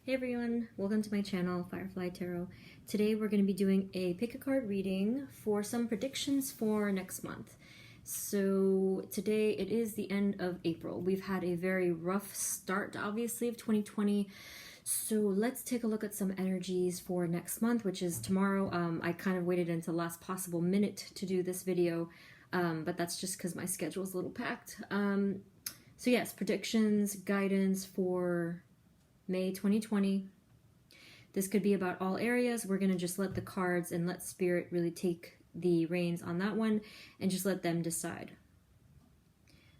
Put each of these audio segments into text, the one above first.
Hey everyone, welcome to my channel, Firefly Tarot. Today we're going to be doing a pick a card reading for some predictions for next month. So today it is the end of April. We've had a very rough start, obviously, of 2020. So let's take a look at some energies for next month, which is tomorrow. I kind of waited until the last possible minute to do this video, but that's just because my schedule is a little packed. So yes, predictions, guidance for May 2020. This could be about all areas. We're going to just let the cards and let Spirit really take the reins on that one and just let them decide.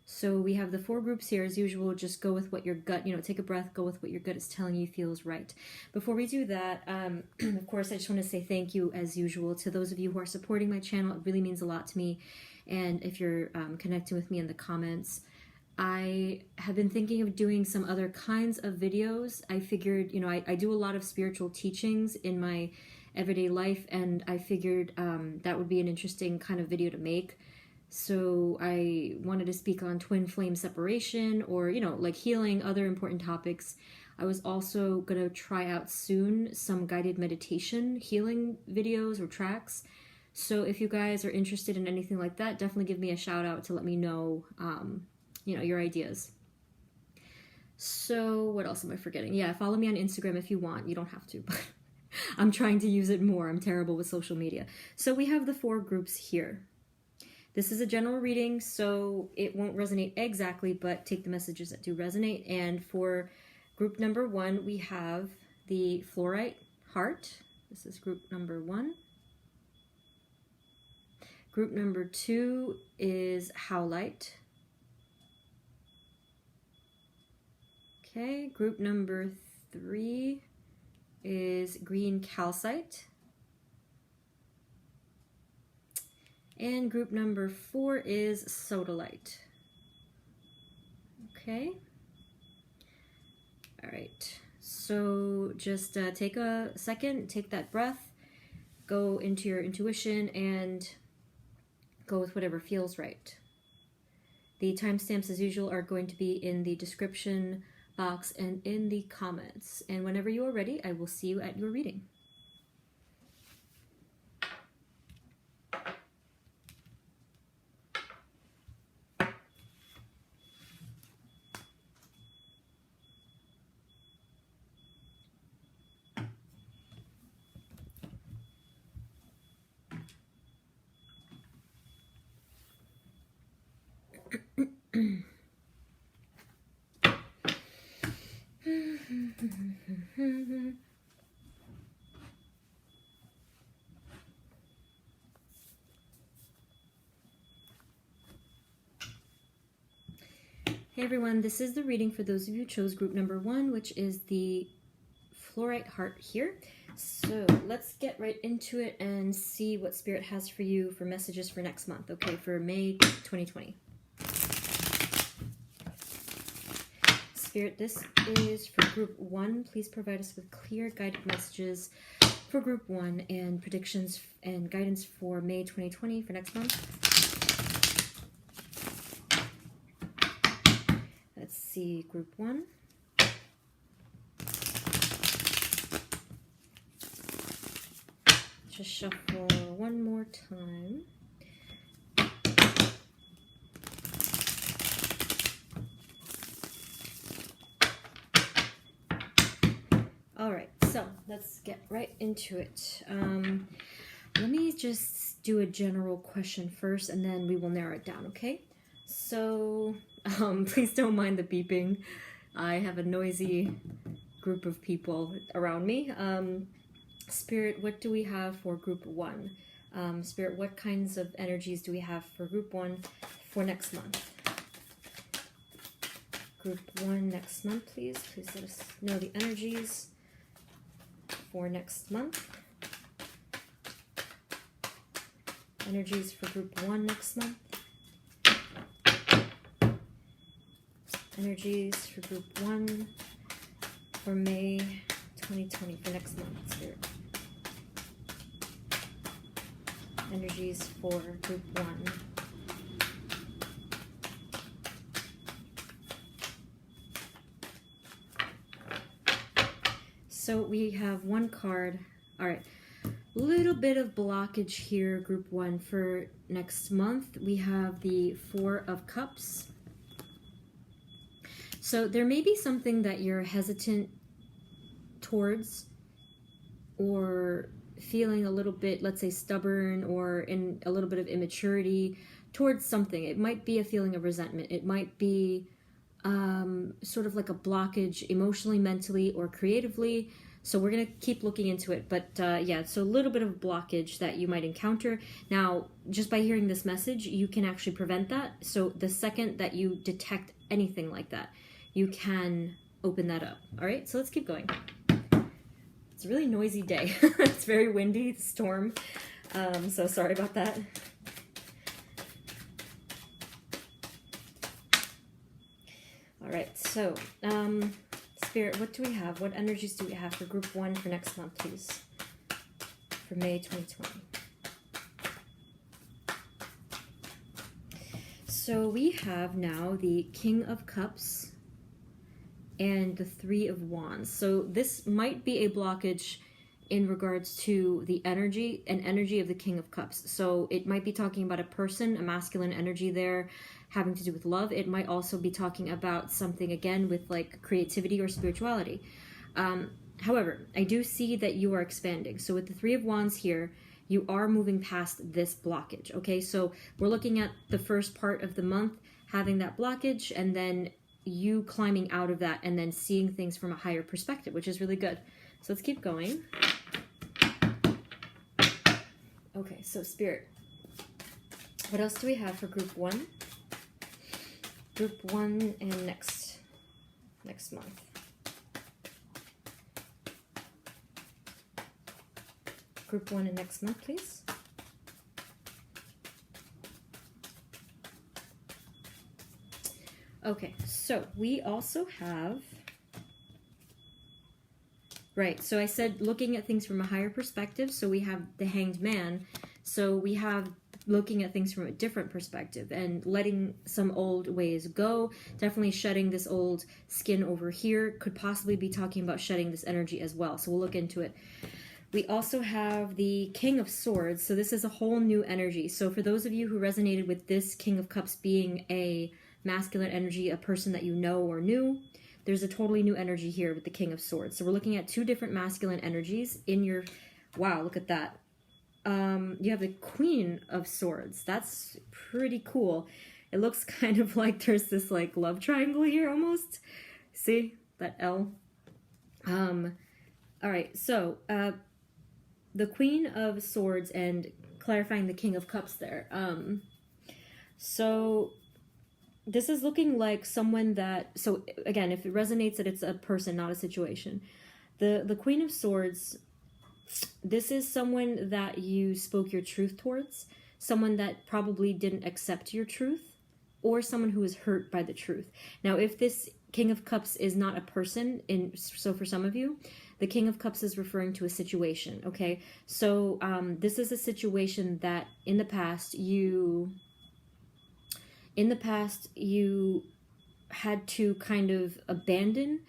So we have the 4 groups here. As usual, just go with what your gut, take a breath, go with what your gut is telling you feels right. Before we do that, of course, I just want to say thank you, as usual, to those of you who are supporting my channel. It really means a lot to me. And if you're connecting with me in the comments, I have been thinking of doing some other kinds of videos. I figured, I do a lot of spiritual teachings in my everyday life, and I figured that would be an interesting kind of video to make. So I wanted to speak on twin flame separation or, like healing, other important topics. I was also going to try out soon some guided meditation healing videos or tracks. So if you guys are interested in anything like that, definitely give me a shout out to let me know, your ideas. So what else am I forgetting? Yeah, follow me on Instagram if you want. You don't have to, but I'm trying to use it more. I'm terrible with social media. So we have the 4 groups here. This is a general reading, so it won't resonate exactly, but take the messages that do resonate. And for group number 1, we have the fluorite heart. This is group number 1. Group number 2 is howlite. Okay, group number 3 is green calcite. And group number 4 is sodalite. Okay. All right. So just take a second, take that breath, go into your intuition, and go with whatever feels right. The timestamps, as usual, are going to be in the description box and in the comments. And whenever you are ready, I will see you at your reading. Hey everyone, this is the reading for those of you who chose group number 1, which is the fluorite heart here. So let's get right into it and see what Spirit has for you for messages for next month, okay, for May 2020. Spirit, this is for group 1. Please provide us with clear guided messages for group 1 and predictions and guidance for May 2020 for next month. Let's see, group 1. Just shuffle one more time. All right, so let's get right into it. Let me just do a general question first, and then we will narrow it down, okay? So, please don't mind the beeping. I have a noisy group of people around me. Spirit, what do we have for group 1? Spirit, what kinds of energies do we have for group 1 for next month? Group 1 next month, please. Please let us know the energies for next month. Energies for group 1 next month. Energies for group 1 for May 2020 for next month, Spirit. Energies for group 1. so we have one card. All right, little bit of blockage here, group 1, for next month. We have the 4 of Cups. So there may be something that you're hesitant towards, or feeling a little bit, let's say, stubborn, or in a little bit of immaturity towards something. It might be a feeling of resentment. It might be sort of like a blockage emotionally, mentally, or creatively. So we're going to keep looking into it. But yeah, so a little bit of blockage that you might encounter. Now, just by hearing this message, you can actually prevent that. So the second that you detect anything like that, you can open that up. All right, so let's keep going. It's a really noisy day. It's very windy, storm. So sorry about that. All right, so Spirit, what do we have? What energies do we have for group 1 for next month, please? For May 2020. So we have now the King of Cups and the 3 of Wands. So this might be a blockage in regards to the energy of the King of Cups. So it might be talking about a person, a masculine energy there, having to do with love. It might also be talking about something, again, with like creativity or spirituality. However, I do see that you are expanding. So with the 3 of Wands here, you are moving past this blockage, okay? So we're looking at the first part of the month, having that blockage, and then you climbing out of that and then seeing things from a higher perspective, which is really good. So let's keep going. Okay, so Spirit, what else do we have for group 1? Group 1 and next month. Group 1 and next month, please. Okay, so we also have, right, so I said looking at things from a higher perspective, so we have the Hanged Man, so we have looking at things from a different perspective and letting some old ways go, definitely shedding this old skin over here, could possibly be talking about shedding this energy as well, so we'll look into it. We also have the King of Swords, so this is a whole new energy. So for those of you who resonated with this King of Cups being a masculine energy, a person that you know or knew, there's a totally new energy here with the King of Swords. So we're looking at 2 different masculine energies in your, wow, look at that. You have the Queen of Swords. That's pretty cool. It looks kind of like there's this like love triangle here almost. See that L? All right, so the Queen of Swords and clarifying the King of Cups there. So this is looking like someone that, so again, if it resonates that it's a person, not a situation. The Queen of Swords, this is someone that you spoke your truth towards, someone that probably didn't accept your truth, or someone who was hurt by the truth. Now, if this King of Cups is not a person, so for some of you, the King of Cups is referring to a situation, okay? So this is a situation that in the past you had to kind of abandon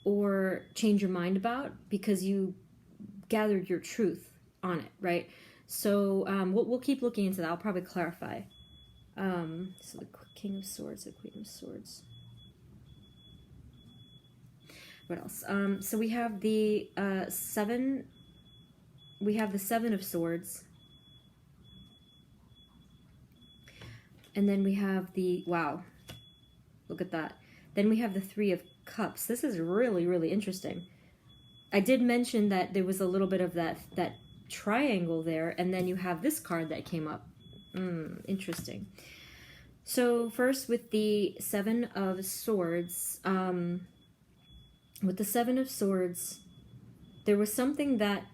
or change your mind about because you gathered your truth on it, right? So we'll keep looking into that. I'll probably clarify. So the King of Swords, the Queen of Swords. What else? So we have the 7. We have the 7 of Swords. And then we have the, wow, look at that. Then we have the 3 of Cups. This is really, really interesting. I did mention that there was a little bit of that triangle there, and then you have this card that came up. Interesting. So first with the 7 of Swords, with the 7 of Swords, there was something that,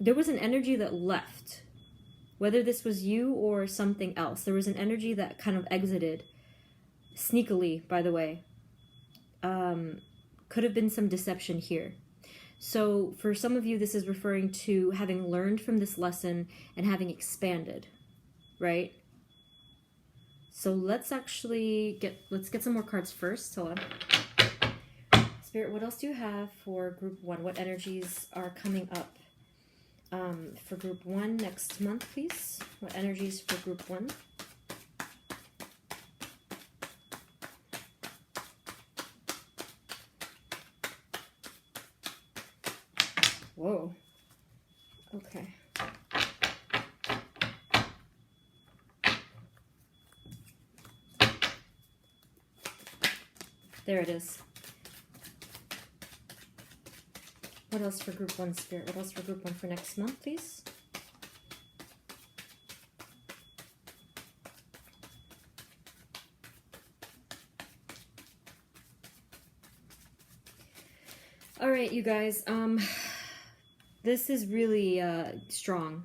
there was an energy that left. Whether this was you or something else, there was an energy that kind of exited sneakily, by the way. Could have been some deception here. So for some of you, this is referring to having learned from this lesson and having expanded, right? So let's actually let's get some more cards first. Hold on. Spirit, what else do you have for group 1? What energies are coming up for group 1 next month, please? What energies for group 1? Whoa. Okay. There it is. What else for group 1, Spirit? What else for group 1 for next month, please? All right, you guys. This is really strong.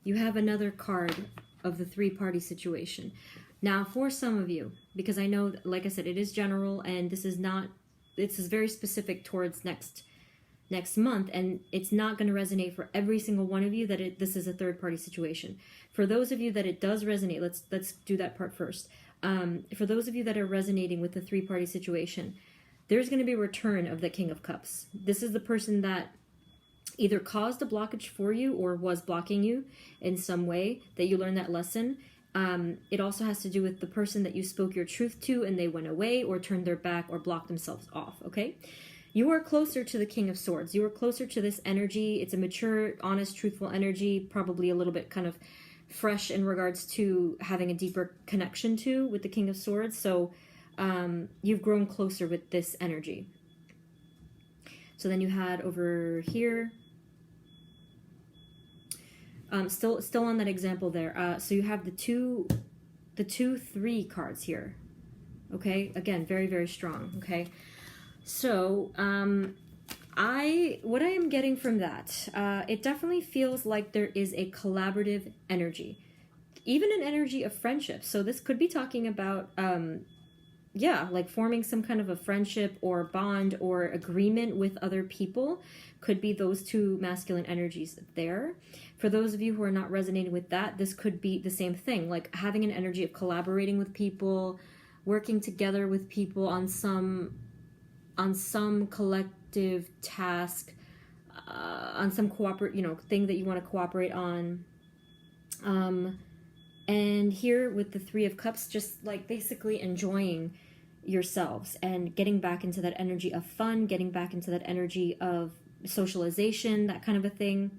You have another card of the 3-party situation. Now, for some of you, because I know, like I said, it is general, and this is very specific towards next month, and it's not going to resonate for every single one of you that this is a 3rd-party situation. For those of you that it does resonate, let's do that part first. For those of you that are resonating with the 3-party situation, there's going to be a return of the King of Cups. This is the person that either caused a blockage for you or was blocking you in some way, that you learned that lesson. It also has to do with the person that you spoke your truth to and they went away or turned their back or blocked themselves off, okay? You are closer to the King of Swords. You are closer to this energy. It's a mature, honest, truthful energy, probably a little bit kind of fresh in regards to having a deeper connection with the King of Swords. So you've grown closer with this energy. So then you had over here, still on that example there. So you have the two 3 cards here. Okay, again, very, very strong. Okay, so what I am getting from that, it definitely feels like there is a collaborative energy, even an energy of friendship. So this could be talking about like forming some kind of a friendship or bond or agreement with other people. Could be those 2 masculine energies there. For those of you who are not resonating with that, this could be the same thing, like having an energy of collaborating with people, working together with people on some collective task, on some thing that you want to cooperate on. And here with the 3 of Cups, just like basically enjoying yourselves and getting back into that energy of fun, getting back into that energy of socialization, that kind of a thing.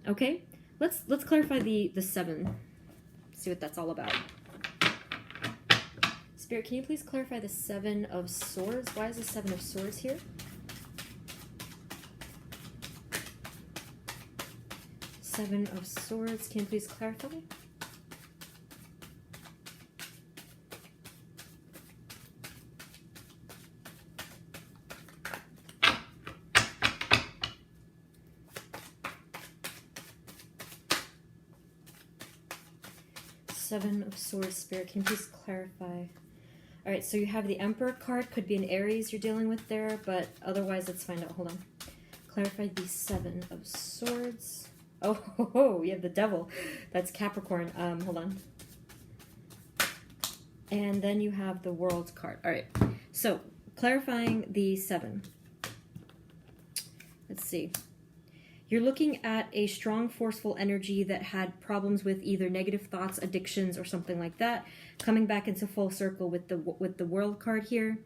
Okay, let's clarify the 7. See what that's all about. Spirit, can you please clarify the 7 of Swords? Why is the 7 of Swords here? Seven of Swords, can you please clarify? Seven of Swords, Spirit, can you please clarify? All right, so you have the Emperor card. Could be an Aries you're dealing with there, but otherwise, let's find out. Hold on. Clarify the 7 of Swords. Oh, you have the Devil. That's Capricorn. Hold on. And then you have the World card. All right, so clarifying the 7. Let's see. You're looking at a strong, forceful energy that had problems with either negative thoughts, addictions, or something like that, coming back into full circle with the World card here.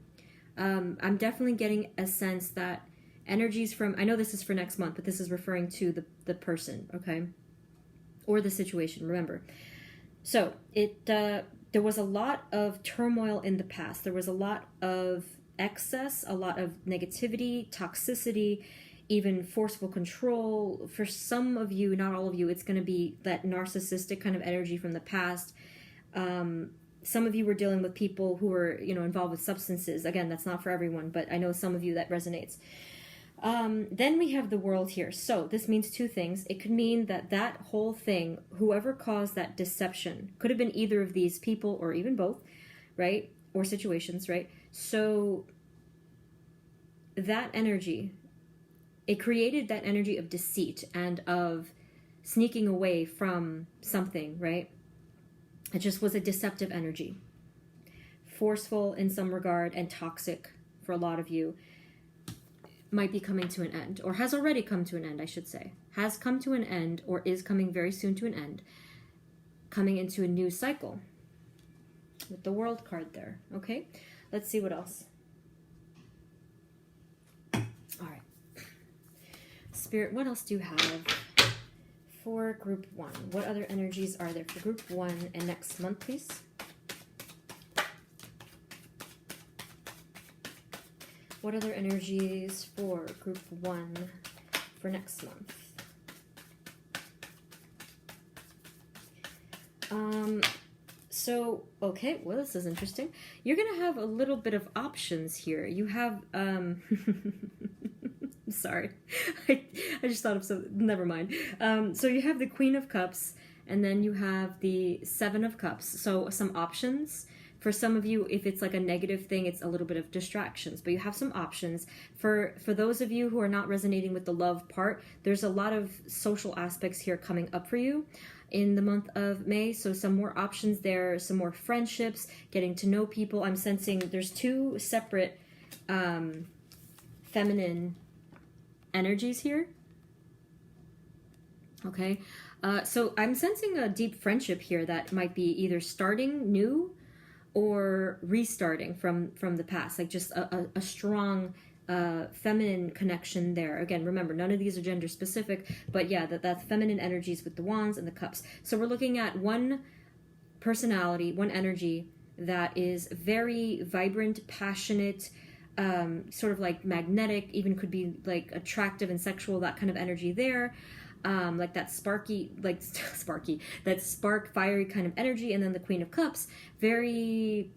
I'm definitely getting a sense that energies from, I know this is for next month, but this is referring to the person, okay? Or the situation, remember. So, there was a lot of turmoil in the past. There was a lot of excess, a lot of negativity, toxicity, even forceful control. For some of you, not all of you, it's going to be that narcissistic kind of energy from the past. Some of you were dealing with people who were, involved with substances. Again, that's not for everyone, but I know some of you that resonates. Then we have the World here. So this means 2 things. It could mean that whole thing, whoever caused that deception, could have been either of these people or even both, right? Or situations, right? So that energy, it created that energy of deceit and of sneaking away from something, right? It just was a deceptive energy. Forceful in some regard and toxic for a lot of you. might be coming to an end, or has already come to an end, I should say. Has come to an end, or is coming very soon to an end. Coming into a new cycle. With the World card there, okay? Let's see what else. All right. Spirit, what else do you have for group 1? What other energies are there for group 1 and next month, please? What other energies for group 1 for next month? So, okay, well, this is interesting. You're going to have a little bit of options here. You have, sorry, I just thought of some, never mind. So you have the Queen of Cups, and then you have the Seven of Cups. So some options. For some of you, if it's like a negative thing, it's a little bit of distractions, but you have some options. For those of you who are not resonating with the love part, there's a lot of social aspects here coming up for you in the month of May. So some more options there, some more friendships, getting to know people. I'm sensing there's 2 separate feminine energies here. Okay. So I'm sensing a deep friendship here that might be either starting new or restarting from the past, like just a strong feminine connection there. Again, remember, none of these are gender specific, but yeah, that's feminine energies with the wands and the cups. So we're looking at one personality, one energy that is very vibrant, passionate, sort of like magnetic, even could be like attractive and sexual, that kind of energy there. Like that sparky, that spark, fiery kind of energy. And then the Queen of Cups, very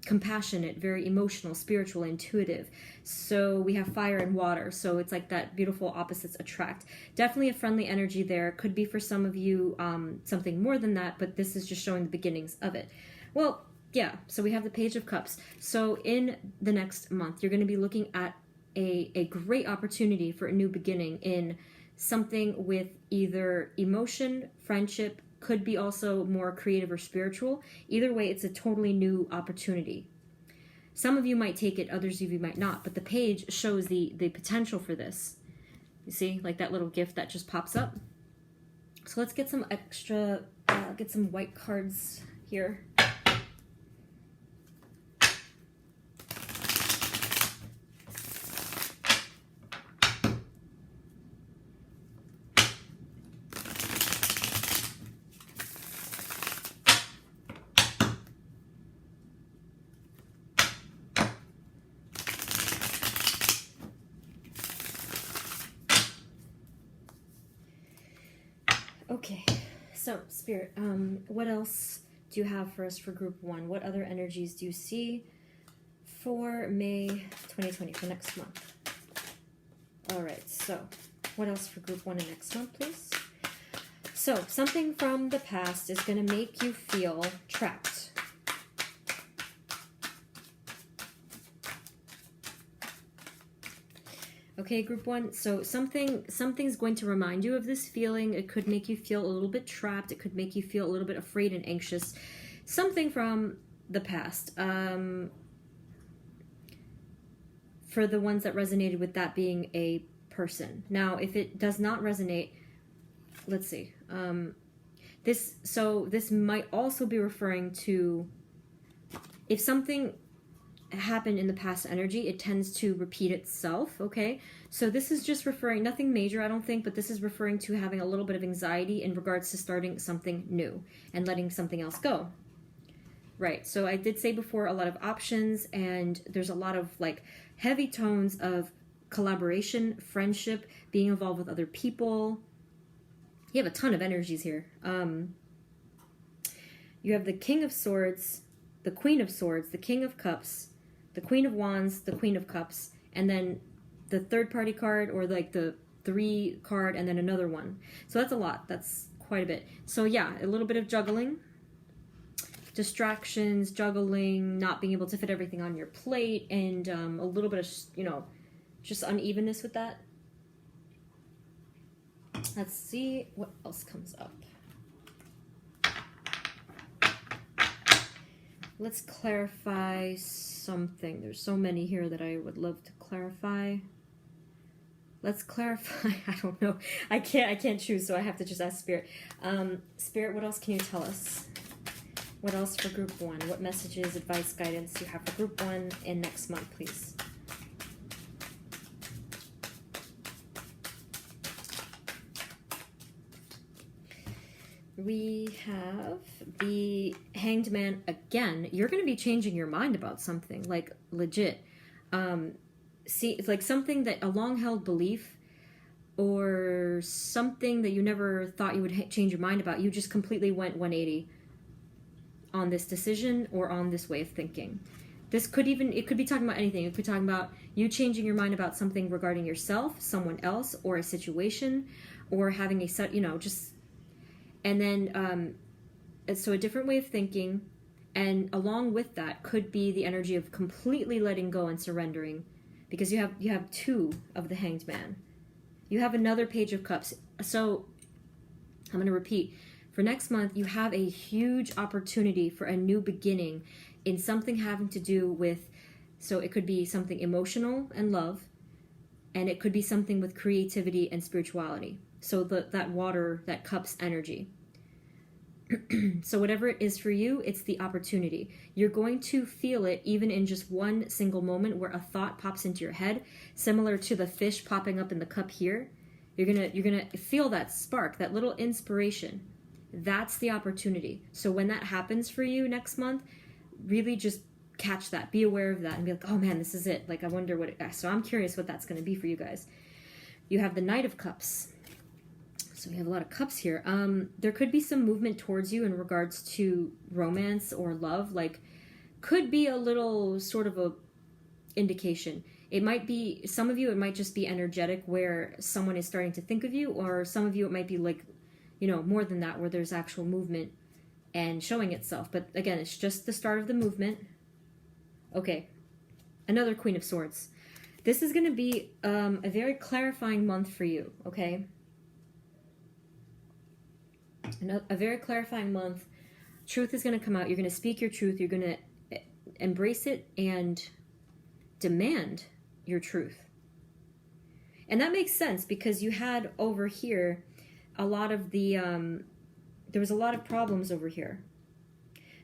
compassionate, very emotional, spiritual, intuitive. So we have fire and water. So it's like that beautiful opposites attract. Definitely a friendly energy there. Could be for some of you something more than that, but this is just showing the beginnings of it. Well, yeah, so we have the Page of Cups. So in the next month, you're going to be looking at a great opportunity for a new beginning in something with either emotion, friendship, could be also more creative or spiritual. Either way, it's a totally new opportunity. Some of you might take it, others of you might not, but the page shows the potential for this. You see, like that little gift that just pops up. So let's get some extra, get some white cards here. Okay, so Spirit, what else do you have for us for group 1? What other energies do you see for May 2020, for next month? All right, so what else for group 1 and next month, please? So something from the past is going to make you feel trapped. Okay, group 1, so something's going to remind you of this feeling. It could make you feel a little bit trapped. It could make you feel a little bit afraid and anxious. Something from the past. For the ones that resonated with that being a person. Now, if it does not resonate, let's see. This might also be referring to if something happened in the past energy, it tends to repeat itself. Okay, so this is just referring, nothing major I don't think, but this is referring to having a little bit of anxiety in regards to starting something new and letting something else go. Right, so I did say before, a lot of options, and there's a lot of like heavy tones of collaboration, friendship, being involved with other people. You have a ton of energies here. You have the King of Swords, the Queen of Swords, the King of Cups, the Queen of Wands, the Queen of Cups, and then the third party card, or like the 3 card, and then another one. So that's a lot. That's quite a bit. So yeah, a little bit of juggling, distractions, juggling, not being able to fit everything on your plate, and a little bit of, just unevenness with that. Let's see what else comes up. Let's clarify something. There's so many here that I would love to clarify. let's clarify. I don't know. I can't choose, so I have to just ask Spirit. Spirit, what else can you tell us? What else for group 1? What messages, advice, guidance do you have for group 1 in next month, please? We have the Hanged Man again. You're going to be changing your mind about something, like legit. See, it's like something that a long-held belief or something that you never thought you would change your mind about. You just completely went 180 on this decision or on this way of thinking. This could even, it could be talking about anything. It could be talking about you changing your mind about something regarding yourself, someone else, or a situation, or having a set, you know, just, and then, so a different way of thinking, and along with that could be the energy of completely letting go and surrendering, because you have 2 of the Hanged Man. You have another Page of Cups. So I'm going to repeat. For next month, you have a huge opportunity for a new beginning in something having to do with, so it could be something emotional and love, and it could be something with creativity and spirituality. So that water, that cups energy. So whatever it is for you, it's the opportunity. You're going to feel it even in just one single moment where a thought pops into your head, similar to the fish popping up in the cup here. You're gonna feel that spark, that little inspiration. That's the opportunity. So when that happens for you next month, really just catch that, be aware of that, and be like, oh man, this is it. Like, I wonder what it is. So I'm curious what that's going to be for you guys. You have the Knight of Cups. So we have a lot of cups here. There could be some movement towards you in regards to romance or love. Like, could be a little sort of a indication. It might be, some of you, it might just be energetic where someone is starting to think of you, or some of you, it might be like, you know, more than that, where there's actual movement and showing itself. But again, it's just the start of the movement. Okay, another Queen of Swords. This is going to be a very clarifying month for you, okay? A very clarifying month. Truth is going to come out. You're going to speak your truth. You're going to embrace it and demand your truth. And that makes sense because you had over here a lot of the, there was a lot of problems over here.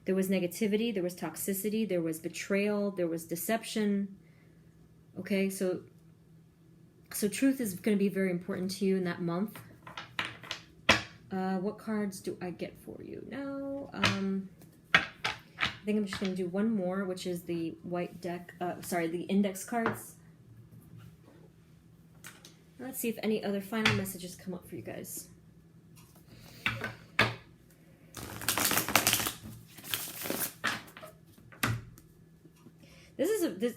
There was negativity, there was toxicity, there was betrayal, there was deception. Okay, so truth is going to be very important to you in that month. What cards do I get for you now? I think I'm just going to do one more, which is the white deck, the index cards. Let's see if any other final messages come up for you guys.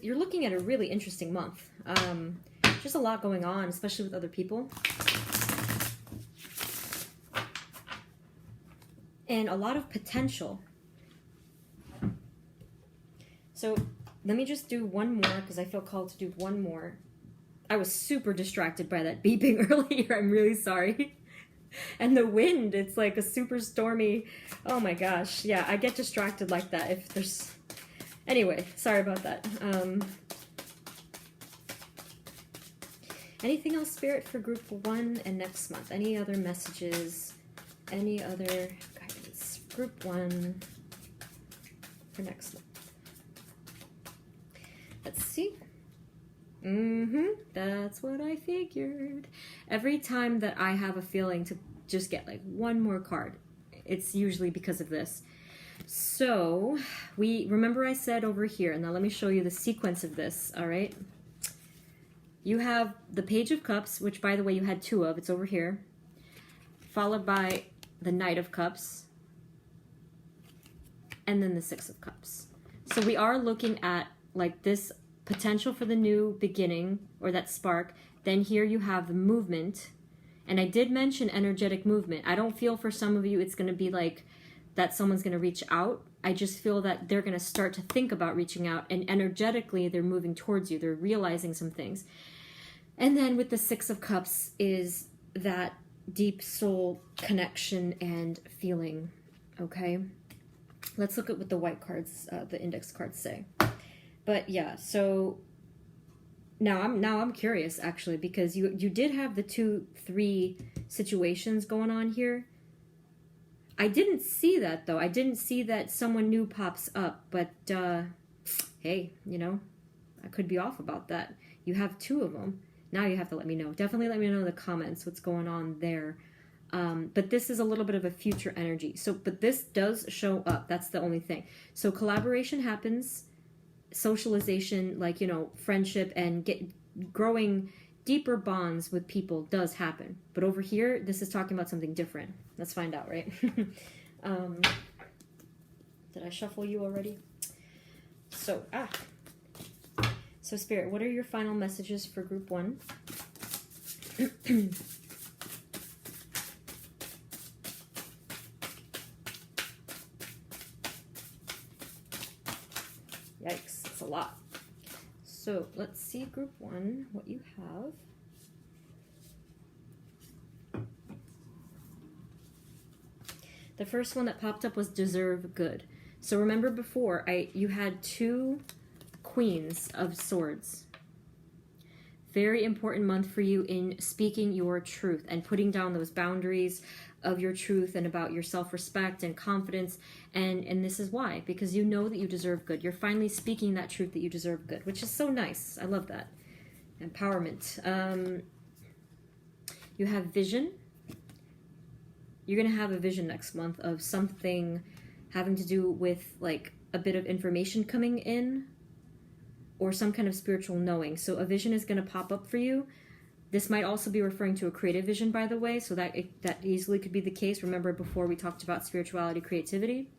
You're looking at a really interesting month. Just a lot going on, especially with other people. And a lot of potential. So let me just do one more because I feel called to do one more. I was super distracted by that beeping earlier. I'm really sorry. And the wind, it's like a super stormy, oh my gosh. Yeah, I get distracted like that if there's... Anyway, sorry about that. Anything else, Spirit, for group 1 and next month? Any other messages? Any other guidance? Group 1 for next month. Let's see. That's what I figured. Every time that I have a feeling to just get like one more card, it's usually because of this. So, remember I said over here, and now let me show you the sequence of this, all right? You have the Page of Cups, which by the way you had 2 of, it's over here, followed by the Knight of Cups, and then the 6 of Cups. So we are looking at like this potential for the new beginning, or that spark. Then here you have the movement, and I did mention energetic movement. I don't feel for some of you it's going to be like that someone's going to reach out. I just feel that they're going to start to think about reaching out, and energetically they're moving towards you. They're realizing some things. And then with the 6 of Cups is that deep soul connection and feeling, okay? Let's look at what the white cards, the index cards say. But yeah, so Now I'm curious actually, because you did have the 2-3 situations going on here. I didn't see that though. I didn't see that someone new pops up, but hey, you know, I could be off about that. You have 2 of them. Now you have to let me know. Definitely let me know in the comments what's going on there. But this is a little bit of a future energy. So, but this does show up. That's the only thing. So collaboration happens, socialization, like, you know, friendship and growing deeper bonds with people does happen. But over here, this is talking about something different. Let's find out, right? Did I shuffle you already? So, So Spirit, what are your final messages for group 1? Yikes, it's a lot. So let's see group 1, what you have. The first one that popped up was deserve good. So remember before, you had 2 Queens of Swords. Very important month for you in speaking your truth and putting down those boundaries of your truth and about your self-respect and confidence. And this is why, because you know that you deserve good. You're finally speaking that truth that you deserve good, which is so nice. I love that. Empowerment. You have vision. You're going to have a vision next month of something having to do with like a bit of information coming in or some kind of spiritual knowing. So a vision is going to pop up for you. This might also be referring to a creative vision, by the way, so that easily could be the case. Remember before we talked about spirituality, creativity?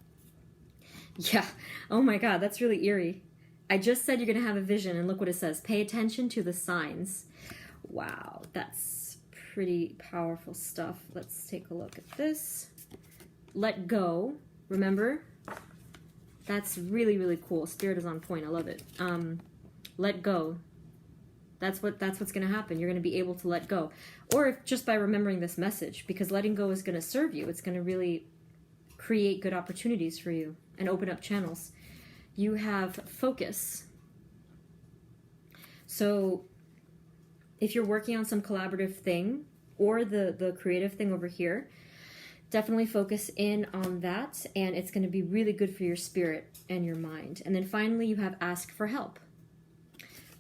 Yeah. Oh my God, that's really eerie. I just said you're going to have a vision, and look what it says. Pay attention to the signs. Wow, that's pretty powerful stuff. Let's take a look at this. Let go. Remember? That's really, really cool. Spirit is on point. I love it. Let go. That's what's going to happen. You're going to be able to let go. Or if, just by remembering this message, because letting go is going to serve you. It's going to really create good opportunities for you and open up channels. You have focus. So if you're working on some collaborative thing or the creative thing over here, definitely focus in on that, and it's going to be really good for your spirit and your mind. And then finally, you have ask for help.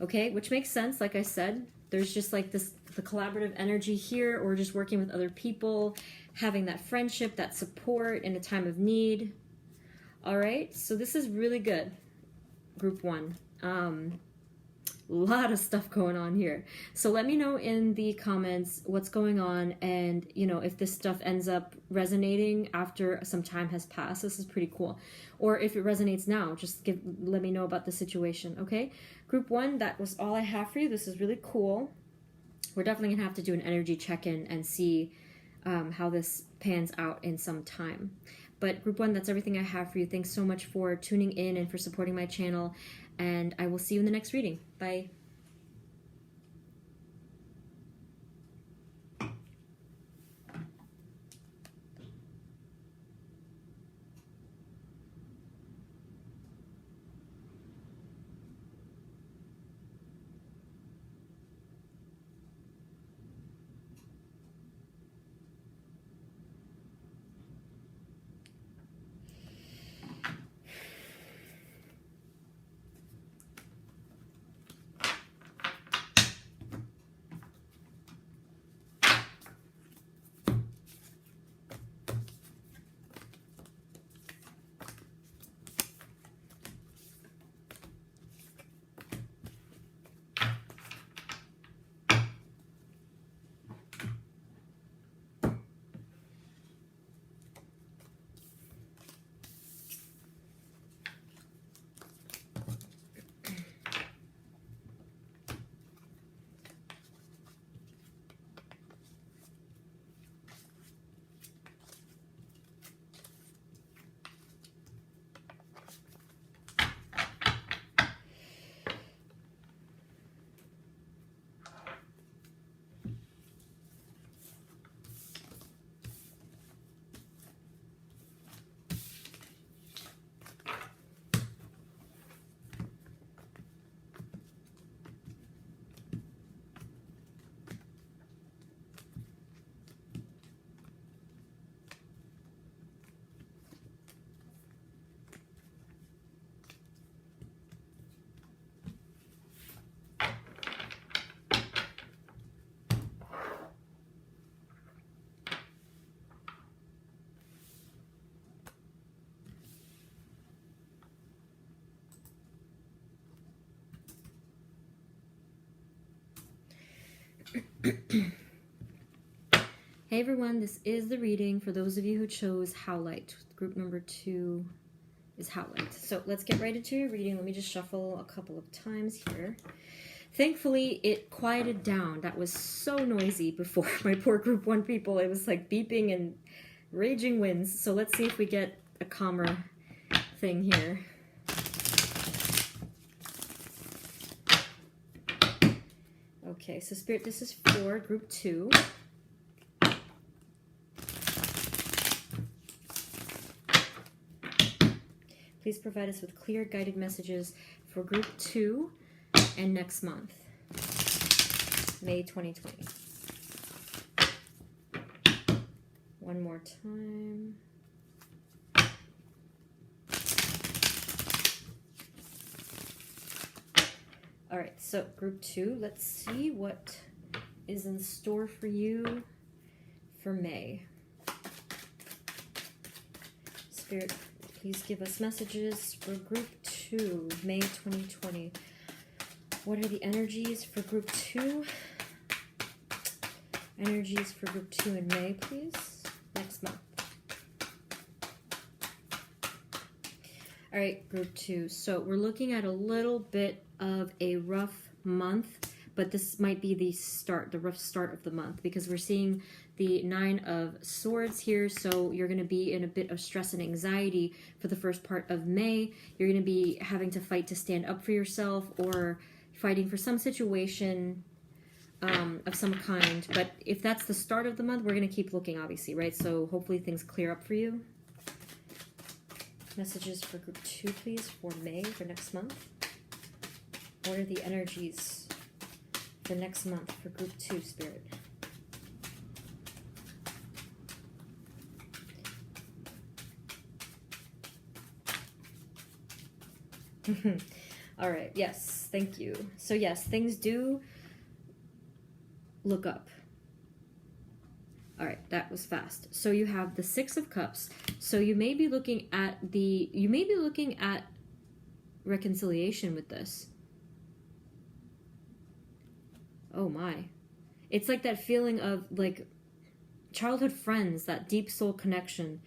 Okay, which makes sense. Like I said, there's just like the collaborative energy here, or just working with other people, having that friendship, that support in a time of need. All right, so this is really good, group 1. A lot of stuff going on here. So let me know in the comments what's going on, and you know, if this stuff ends up resonating after some time has passed. This is pretty cool. Or if it resonates now, just let me know about the situation. Okay, group 1, that was all I have for you. This is really cool. We're definitely gonna have to do an energy check-in and see how this pans out in some time. But group 1, that's everything I have for you. Thanks so much for tuning in and for supporting my channel. And I will see you in the next reading. Bye. Hey everyone, this is the reading for those of you who chose howlite. Group number 2 is howlite. So let's get right into your reading. Let me just shuffle a couple of times here. Thankfully, it quieted down. That was so noisy before. My poor group 1 people. It was like beeping and raging winds. So let's see if we get a calmer thing here. Okay, so Spirit, this is for group 2. Please provide us with clear guided messages for group 2 and next month, May 2020. One more time. All right, so group 2, let's see what is in store for you for May. Spirit, please give us messages for group 2, May 2020. What are the energies for group 2? Energies for group 2 in May, please. Next month. All right, group 2. So we're looking at a little bit of a rough month, but this might be the rough start of the month, because we're seeing the 9 of Swords here. So you're going to be in a bit of stress and anxiety for the first part of May. You're going to be having to fight to stand up for yourself, or fighting for some situation of some kind. But if that's the start of the month, we're going to keep looking, obviously, right? So hopefully things clear up for you. Messages for group 2, please, for May, for next month. What are the energies for next month for group 2, Spirit? All right, yes, thank you. So yes, things do look up. All right, that was fast. So you have the 6 of Cups. So you may be looking at reconciliation with this. Oh my. It's like that feeling of like childhood friends, that deep soul connection.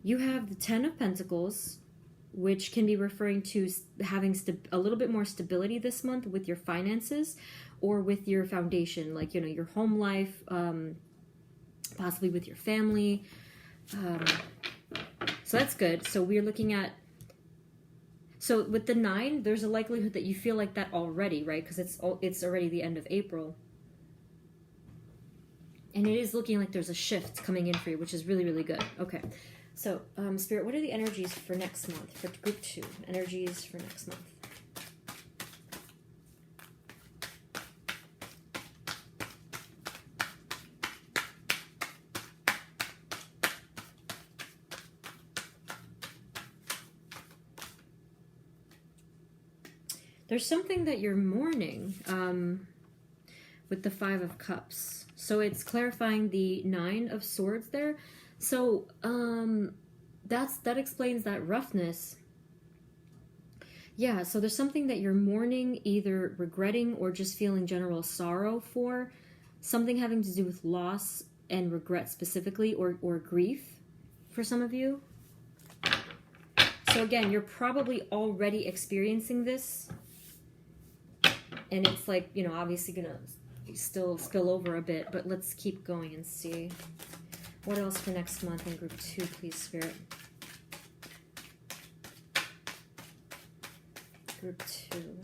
You have the 10 of Pentacles, which can be referring to having a little bit more stability this month with your finances or with your foundation, like, you know, your home life, possibly with your family. So that's good. So we're looking at, so with the 9, there's a likelihood that you feel like that already, right? Because it's already the end of April. And it is looking like there's a shift coming in for you, which is really, really good. Okay. So, Spirit, what are the energies for next month, for group 2? Energies for next month. There's something that you're mourning with the 5 of Cups. So it's clarifying the 9 of Swords there. So that explains that roughness. Yeah, so there's something that you're mourning, either regretting or just feeling general sorrow for. Something having to do with loss and regret specifically, or grief for some of you. So again, you're probably already experiencing this. And it's like, you know, obviously going to still spill over a bit, but let's keep going and see. What else for next month in group 2, please, Spirit? Group 2.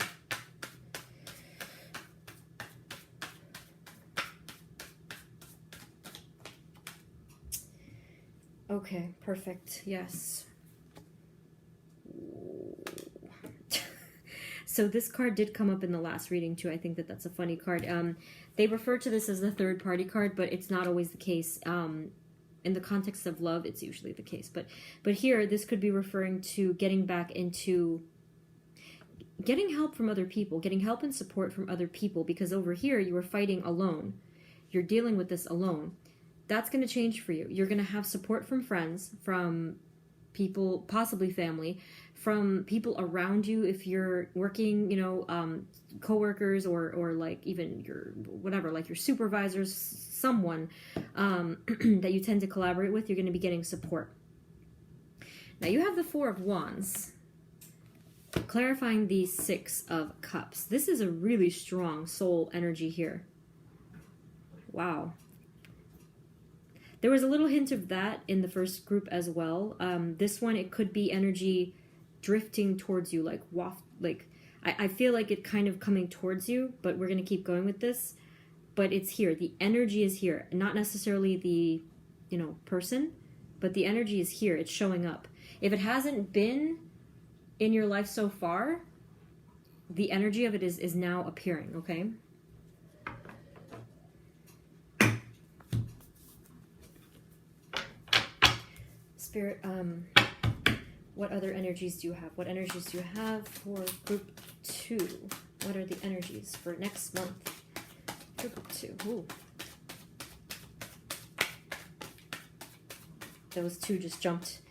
Okay, perfect. Yes. So this card did come up in the last reading too. I think that's a funny card. They refer to this as the third party card, but it's not always the case. In the context of love, it's usually the case. But here, this could be referring to getting back into getting help from other people, getting help and support from other people, because over here you were fighting alone. You're dealing with this alone. That's going to change for you. You're going to have support from friends, from people, possibly family, from people around you if you're working, you know, coworkers or like even your whatever, like your supervisors, someone that you tend to collaborate with, you're going to be getting support. Now you have the Four of Wands, clarifying the Six of Cups. This is a really strong soul energy here. Wow. There was a little hint of that in the first group as well. This one, it could be energy drifting towards you, like waft, like I feel like it kind of coming towards you, but we're going to keep going with this. But it's here. The energy is here. Not necessarily the, you know, person, but the energy is here. It's showing up. If it hasn't been in your life so far, the energy of it is now appearing, okay? Spirit, what other energies do you have? What energies do you have for group 2? What are the energies for next month? For group 2. Ooh. Those two just jumped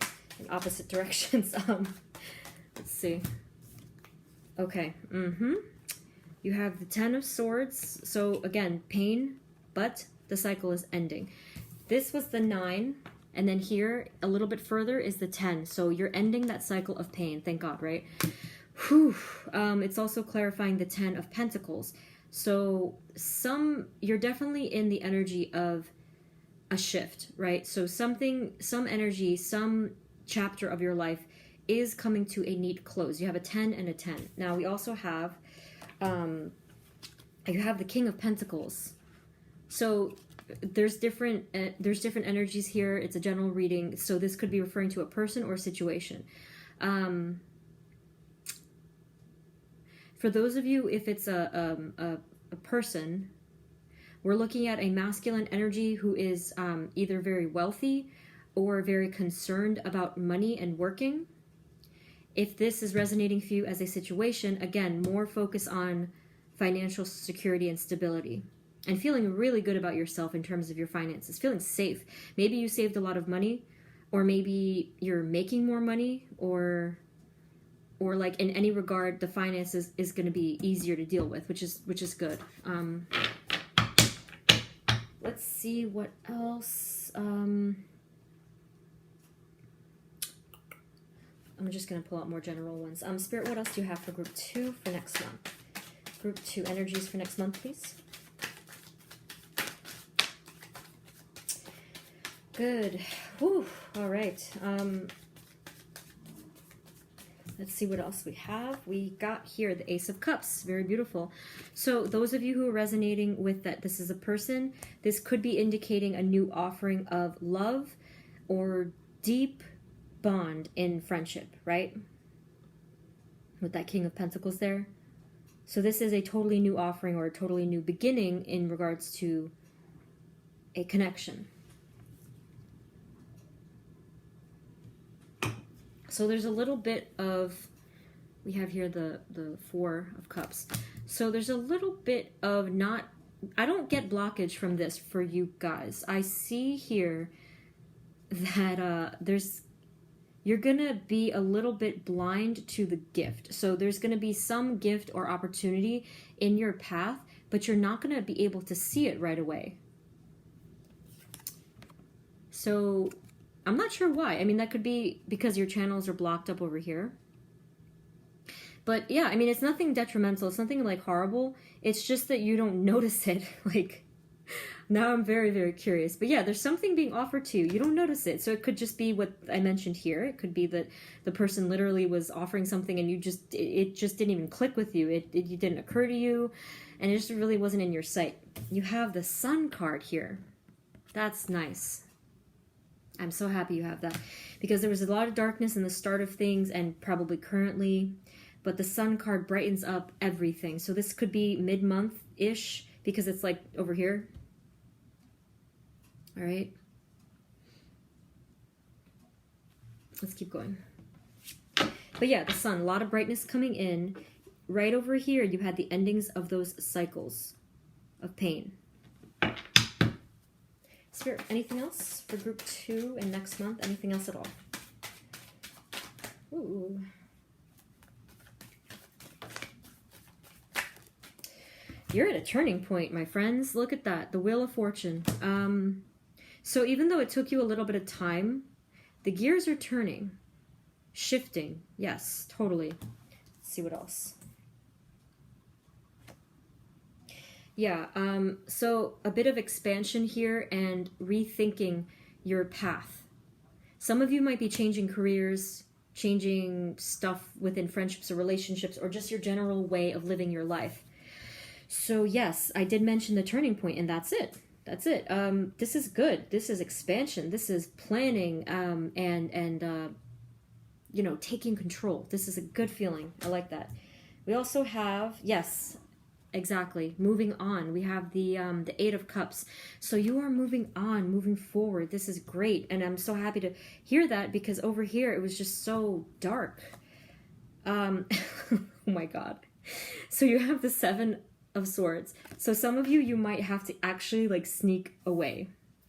in opposite directions. Let's see. Okay. You have the Ten of Swords. So again, pain, but the cycle is ending. This was the 9. And then here, a little bit further, is the 10. So you're ending that cycle of pain. Thank God, right? Whew. It's also clarifying the 10 of Pentacles. So you're definitely in the energy of a shift, right? So some energy, some chapter of your life is coming to a neat close. You have a 10 and a 10. Now we also have, you have the King of Pentacles. So there's different energies here. It's a general reading, so this could be referring to a person or a situation. For those of you, if it's a person, we're looking at a masculine energy who is either very wealthy or very concerned about money and working. If this is resonating for you as a situation, again, more focus on financial security and stability. And feeling really good about yourself in terms of your finances, feeling safe. Maybe you saved a lot of money, or maybe you're making more money, or like in any regard, the finances is going to be easier to deal with, which is good. Let's see what else. I'm just going to pull out more general ones. Spirit, what else do you have for group 2 for next month? Group 2 energies for next month, please. Good. Whew. All right. Let's see what else we have. We got here the Ace of Cups. Very beautiful. So those of you who are resonating with that, this is a person. This could be indicating a new offering of love or deep bond in friendship, right? With that King of Pentacles there. So this is a totally new offering or a totally new beginning in regards to a connection. So there's a little bit of, we have here the Four of Cups. So there's a little bit of I don't get blockage from this for you guys. I see here that you're going to be a little bit blind to the gift. So there's going to be some gift or opportunity in your path, but you're not going to be able to see it right away. So I'm not sure why. I mean, that could be because your channels are blocked up over here. But yeah, I mean, it's nothing detrimental. It's nothing like horrible. It's just that you don't notice it. Like, now I'm very, very curious. But yeah, there's something being offered to you. You don't notice it. So it could just be what I mentioned here. It could be that the person literally was offering something and it just didn't even click with you. It didn't occur to you. And it just really wasn't in your sight. You have the Sun card here. That's nice. I'm so happy you have that, because there was a lot of darkness in the start of things and probably currently, but the Sun card brightens up everything. So this could be mid-month-ish because it's like over here. All right. Let's keep going. But yeah, the Sun, a lot of brightness coming in. Right over here, you had the endings of those cycles of pain. Spirit, anything else for group 2 and next month? Anything else at all? Ooh. You're at a turning point, my friends. Look at that. The Wheel of Fortune. So even though it took you a little bit of time, the gears are turning. Shifting. Yes, totally. Let's see what else. Yeah, so a bit of expansion here and rethinking your path. Some of you might be changing careers, changing stuff within friendships or relationships, or just your general way of living your life. So yes, I did mention the turning point, and that's it. That's it. This is good. This is expansion. This is planning, and you know, taking control. This is a good feeling. I like that. We also have, yes, exactly, moving on. We have the Eight of Cups. So you are moving on, moving forward. This is great, and I'm so happy to hear that, because over here it was just so dark. Oh my God. So you have the Seven of Swords. So some of you might have to actually like sneak away.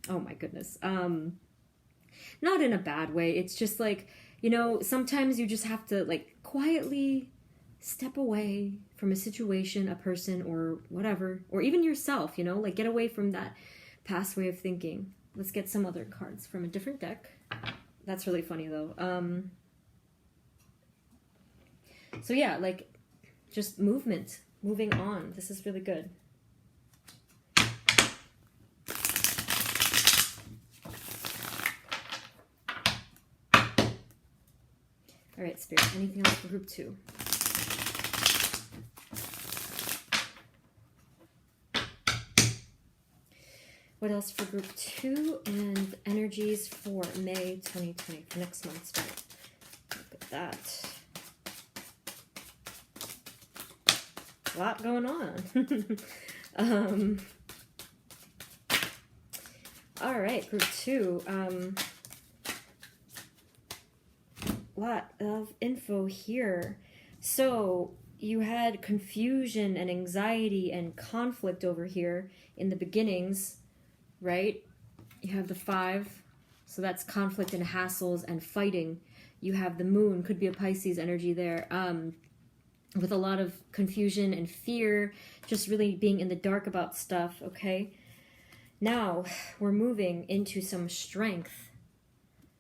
Oh my goodness. Not in a bad way. It's just like, you know, sometimes you just have to like quietly step away from a situation, a person, or whatever, or even yourself, you know, like get away from that past way of thinking. Let's get some other cards from a different deck. That's really funny though. So yeah, like just movement. Moving on. This is really good. All right, Spirit. Anything else for group 2? What else for group 2? And energies for May 2020, for next month, Spirit. Look at that. A lot going on. All right, group 2. Lot of info here. So you had confusion and anxiety and conflict over here in the beginnings, right? You have the 5, so that's conflict and hassles and fighting. You have the Moon, could be a Pisces energy there. With a lot of confusion and fear, just really being in the dark about stuff, okay? Now, we're moving into some strength.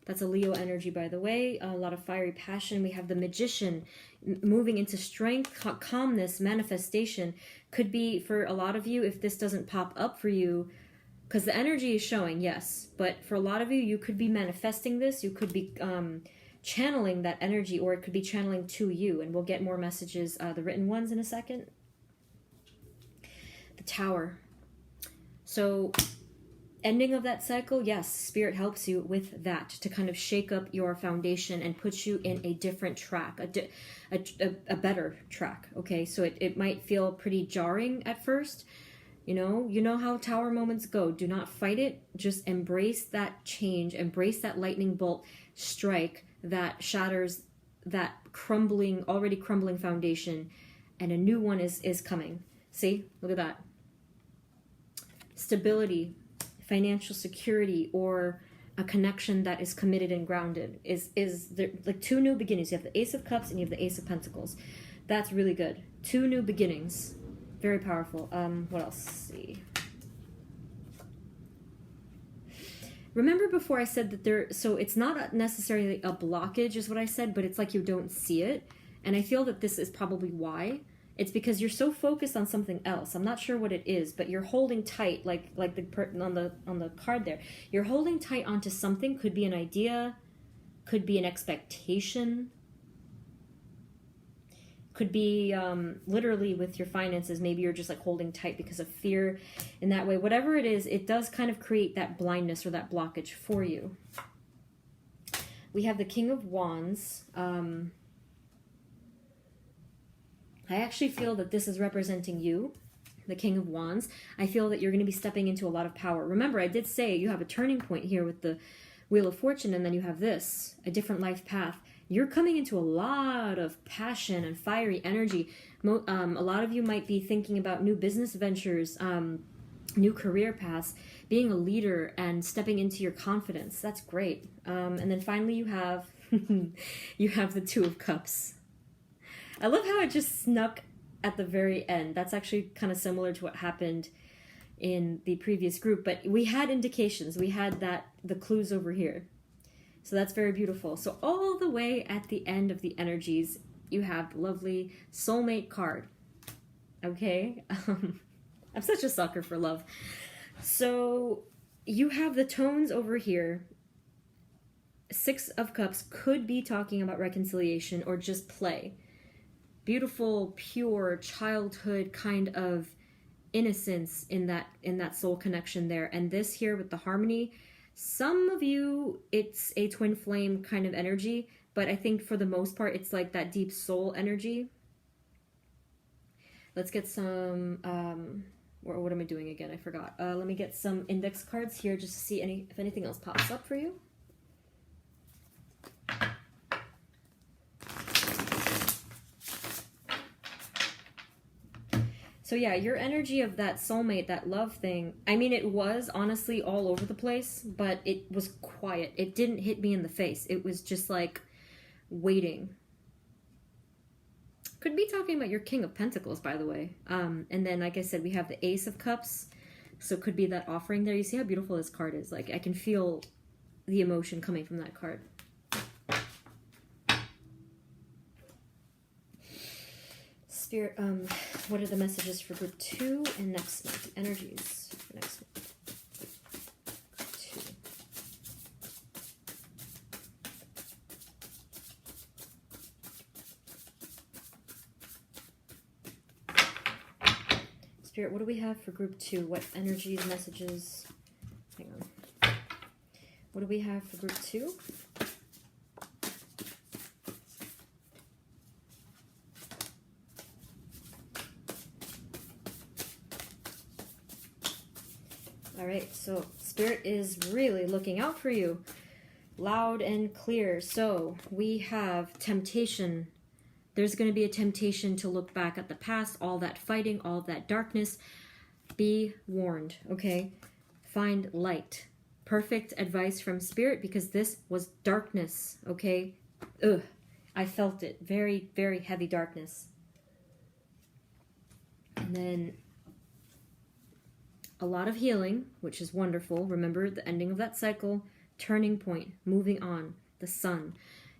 That's a Leo energy, by the way. A lot of fiery passion. We have the Magician moving into strength, calmness, manifestation. Could be, for a lot of you, if this doesn't pop up for you, because the energy is showing, yes. But for a lot of you, you could be manifesting this. You could be channeling that energy, or it could be channeling to you, and we'll get more messages, the written ones, in a second. The Tower. So ending of that cycle, yes, Spirit helps you with that, to kind of shake up your foundation and put you in a different track, a better track, okay? So it might feel pretty jarring at first. You know how Tower moments go. Do not fight it. Just embrace that change, embrace that lightning bolt strike that shatters that already crumbling foundation, and a new one is coming. See, look at that. Stability, financial security, or a connection that is committed and grounded is there, like 2 new beginnings. You have the Ace of Cups and you have the Ace of Pentacles. That's really good. 2 new beginnings. Very powerful. What else? Let's see. Remember before I said that so it's not necessarily a blockage is what I said, but it's like you don't see it. And I feel that this is probably why. It's because you're so focused on something else. I'm not sure what it is, but you're holding tight, like the on the card there. You're holding tight onto something. Could be an idea, could be an expectation, could be literally with your finances. Maybe you're just like holding tight because of fear in that way. Whatever it is, it does kind of create that blindness or that blockage for you. We have the King of Wands. I actually feel that this is representing you, the King of Wands. I feel that you're going to be stepping into a lot of power. Remember, I did say you have a turning point here with the Wheel of Fortune, and then you have this, a different life path. You're coming into a lot of passion and fiery energy. A lot of you might be thinking about new business ventures, new career paths, being a leader and stepping into your confidence. That's great. And then finally you have You have the Two of Cups. I love how it just snuck at the very end. That's actually kind of similar to what happened in the previous group, but we had indications. We had the clues over here. So that's very beautiful. So all the way at the end of the energies, you have the lovely soulmate card. Okay? I'm such a sucker for love. So you have the tones over here. Six of Cups could be talking about reconciliation or just play. Beautiful, pure childhood kind of innocence in that soul connection there. And this here with the harmony, some of you, it's a twin flame kind of energy, but I think for the most part, it's like that deep soul energy. Let's get some, what am I doing again? I forgot. Let me get some index cards here just to see if anything else pops up for you. So yeah, your energy of that soulmate, that love thing, I mean, it was honestly all over the place, but it was quiet. It didn't hit me in the face. It was just like waiting. Could be talking about your King of Pentacles, by the way. And then, like I said, we have the Ace of Cups. So it could be that offering there. You see how beautiful this card is? Like, I can feel the emotion coming from that card. Spirit, what are the messages for group 2 and next month? Energies for next month. 2. Spirit, what do we have for group 2? What energies, messages? Hang on. What do we have for group 2? All right, so Spirit is really looking out for you, loud and clear. So we have temptation. There's going to be a temptation to look back at the past, all that fighting, all that darkness. Be warned, okay? Find light. Perfect advice from Spirit because this was darkness, okay? Ugh, I felt it. Very, very heavy darkness. And then a lot of healing, which is wonderful. Remember the ending of that cycle, turning point, moving on, the sun.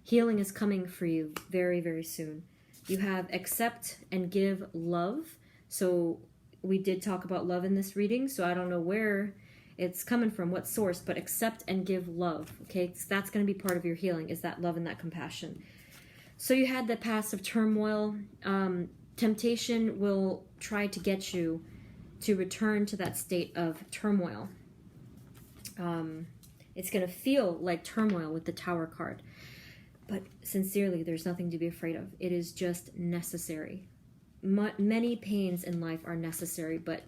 Healing is coming for you very, very soon. You have accept and give love. So we did talk about love in this reading, so I don't know where it's coming from, what source, but accept and give love, okay? So that's going to be part of your healing, is that love and that compassion. So you had the past of turmoil. Temptation will try to get you to return to that state of turmoil. It's going to feel like turmoil with the Tower card. But sincerely, there's nothing to be afraid of. It is just necessary. Many pains in life are necessary, but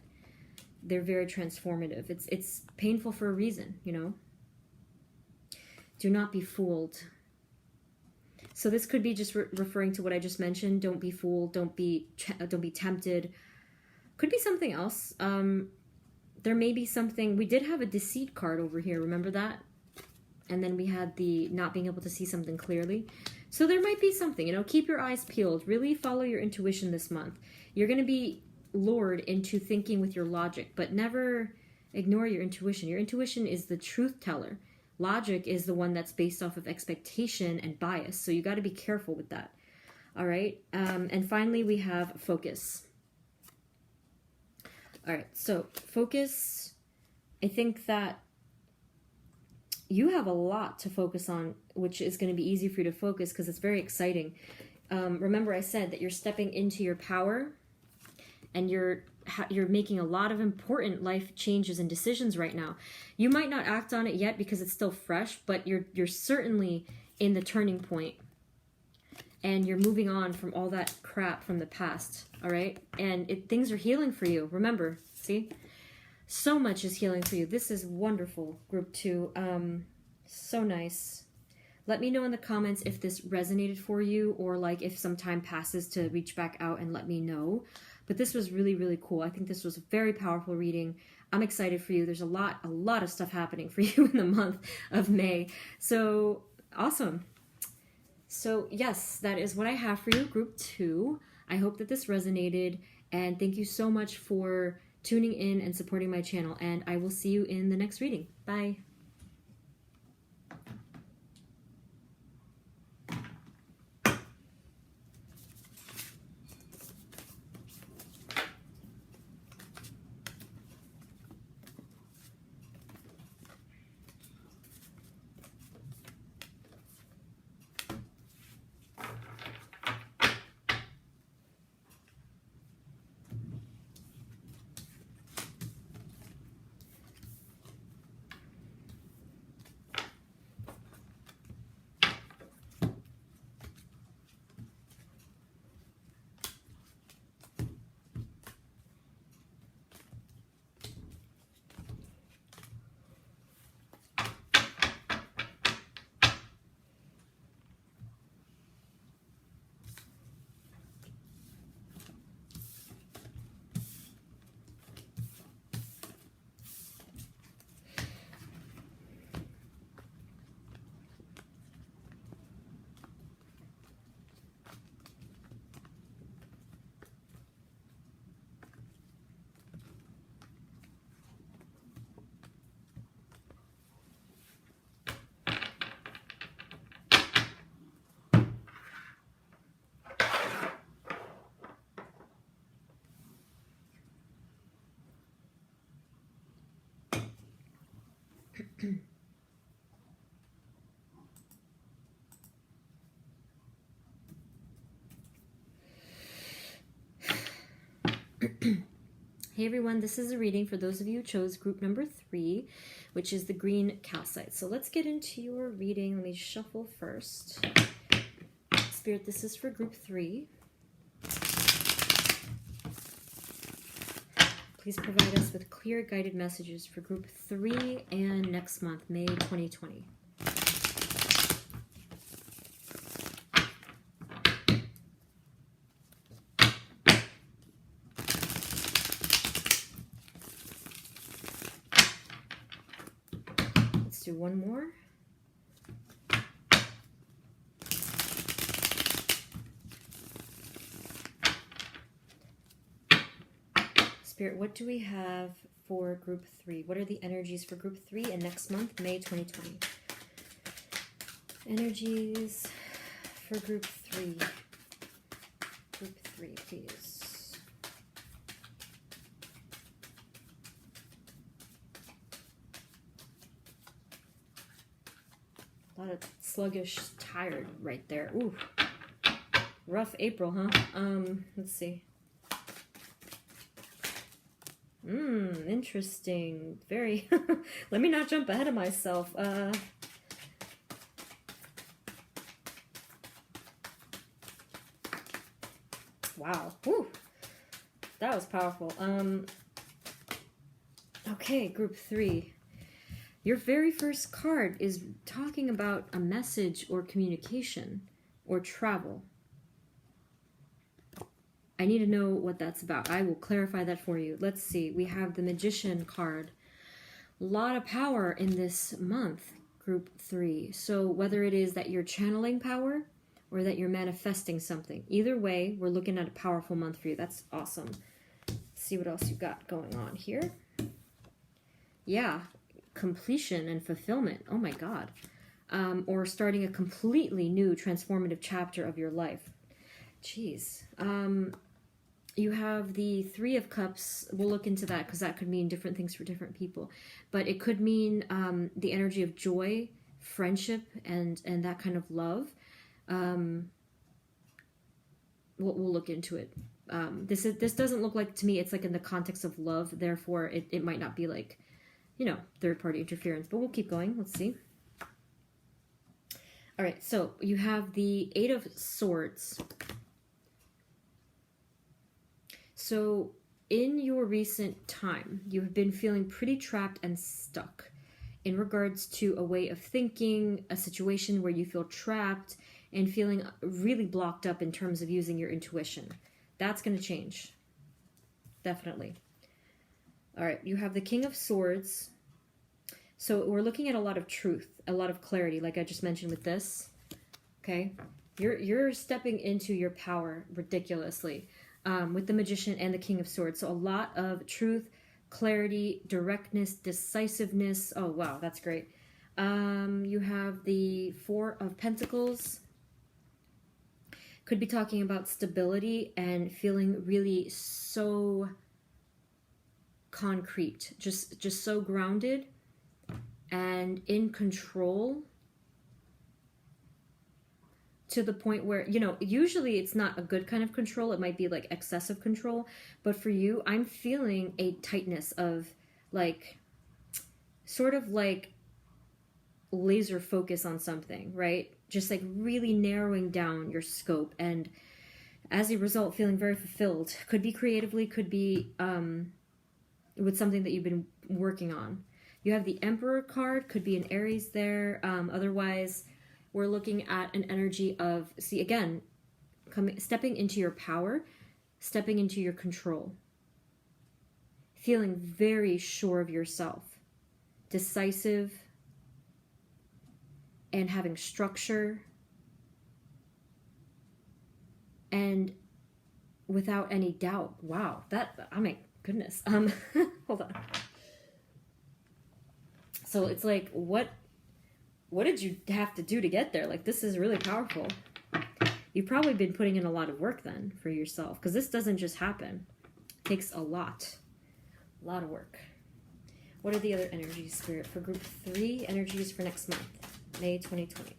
they're very transformative. It's painful for a reason, you know? Do not be fooled. So this could be just referring to what I just mentioned. Don't be fooled. Don't be tempted. Could be something else. There may be something. We did have a deceit card over here. Remember that? And then we had the not being able to see something clearly. So there might be something, you know, keep your eyes peeled. Really follow your intuition this month. You're going to be lured into thinking with your logic, but never ignore your intuition. Your intuition is the truth teller. Logic is the one that's based off of expectation and bias. So you got to be careful with that. All right. And finally, we have focus. All right. So focus, I think that you have a lot to focus on, which is going to be easy for you to focus because it's very exciting. Remember I said that you're stepping into your power and you're making a lot of important life changes and decisions right now. You might not act on it yet because it's still fresh, but you're certainly in the turning point and you're moving on from all that crap from the past, all right? And things are healing for you. Remember, see? So much is healing for you. This is wonderful, group 2. So nice. Let me know in the comments if this resonated for you or like if some time passes to reach back out and let me know. But this was really, really cool. I think this was a very powerful reading. I'm excited for you. There's a lot of stuff happening for you in the month of May. So awesome. So yes, that is what I have for you, group 2. I hope that this resonated, and thank you so much for tuning in and supporting my channel, and I will see you in the next reading. Bye. Hey everyone, this is a reading for those of you who chose group number 3, which is the green calcite. So let's get into your reading. Let me shuffle first. Spirit, this is for group 3. Please provide us with clear guided messages for group 3 and next month, May 2020. Let's do one more. Spirit, what do we have for group 3? What are the energies for group 3 and next month, May 2020? Energies for group 3. Group 3, please. A lot of sluggish, tired right there. Ooh. Rough April, huh? Let's see. Interesting. Very. Let me not jump ahead of myself. Wow. Whew. That was powerful. Okay, group 3. Your very first card is talking about a message or communication or travel. I need to know what that's about. I will clarify that for you. Let's see. We have the Magician card. A lot of power in this month, group 3. So whether it is that you're channeling power or that you're manifesting something, either way, we're looking at a powerful month for you. That's awesome. Let's see what else you got going on here. Yeah, completion and fulfillment. Oh my God. Or starting a completely new transformative chapter of your life. Jeez. You have the 3 of Cups. We'll look into that because that could mean different things for different people. But it could mean the energy of joy, friendship, and that kind of love. We'll look into it. This doesn't look like, to me, it's like in the context of love. Therefore, it might not be like, you know, third-party interference. But we'll keep going. Let's see. All right, so you have the 8 of Swords. So in your recent time, you have been feeling pretty trapped and stuck in regards to a way of thinking, a situation where you feel trapped and feeling really blocked up in terms of using your intuition. That's going to change. Definitely. All right, you have the King of Swords. So we're looking at a lot of truth, a lot of clarity, like I just mentioned with this. Okay. You're stepping into your power ridiculously, with the Magician and the King of Swords. So a lot of truth, clarity, directness, decisiveness. Oh wow, that's great. You have the Four of Pentacles. Could be talking about stability and feeling really so concrete, just so grounded and in control, to the point where, you know, usually it's not a good kind of control. It might be like excessive control. But for you, I'm feeling a tightness of like, sort of like laser focus on something, right? Just like really narrowing down your scope. And as a result, feeling very fulfilled. Could be creatively, could be with something that you've been working on. You have the Emperor card, could be an Aries there. Otherwise, we're looking at an energy of, see, again, stepping into your power, stepping into your control, feeling very sure of yourself, decisive, and having structure, and without any doubt. Wow, that, oh my goodness. Hold on. So it's like, what did you have to do to get there? Like, this is really powerful. You've probably been putting in a lot of work then for yourself, because this doesn't just happen. It takes a lot of work. What are the other energies, Spirit, for group 3? Energies for next month, May 2020.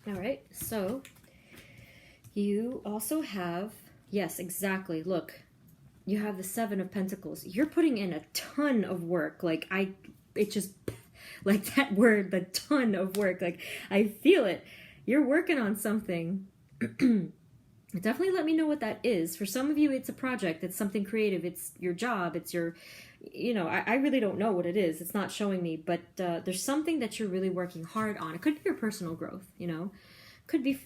All right, so you also have, yes, exactly. Look, you have the Seven of Pentacles. You're putting in a ton of work. Like, it just, like that word, the ton of work. Like, I feel it. You're working on something. Definitely let me know what that is. For some of you, it's a project. It's something creative. It's your job. It's your, you know, I really don't know what it is. It's not showing me, but there's something that you're really working hard on. It could be your personal growth, you know, could be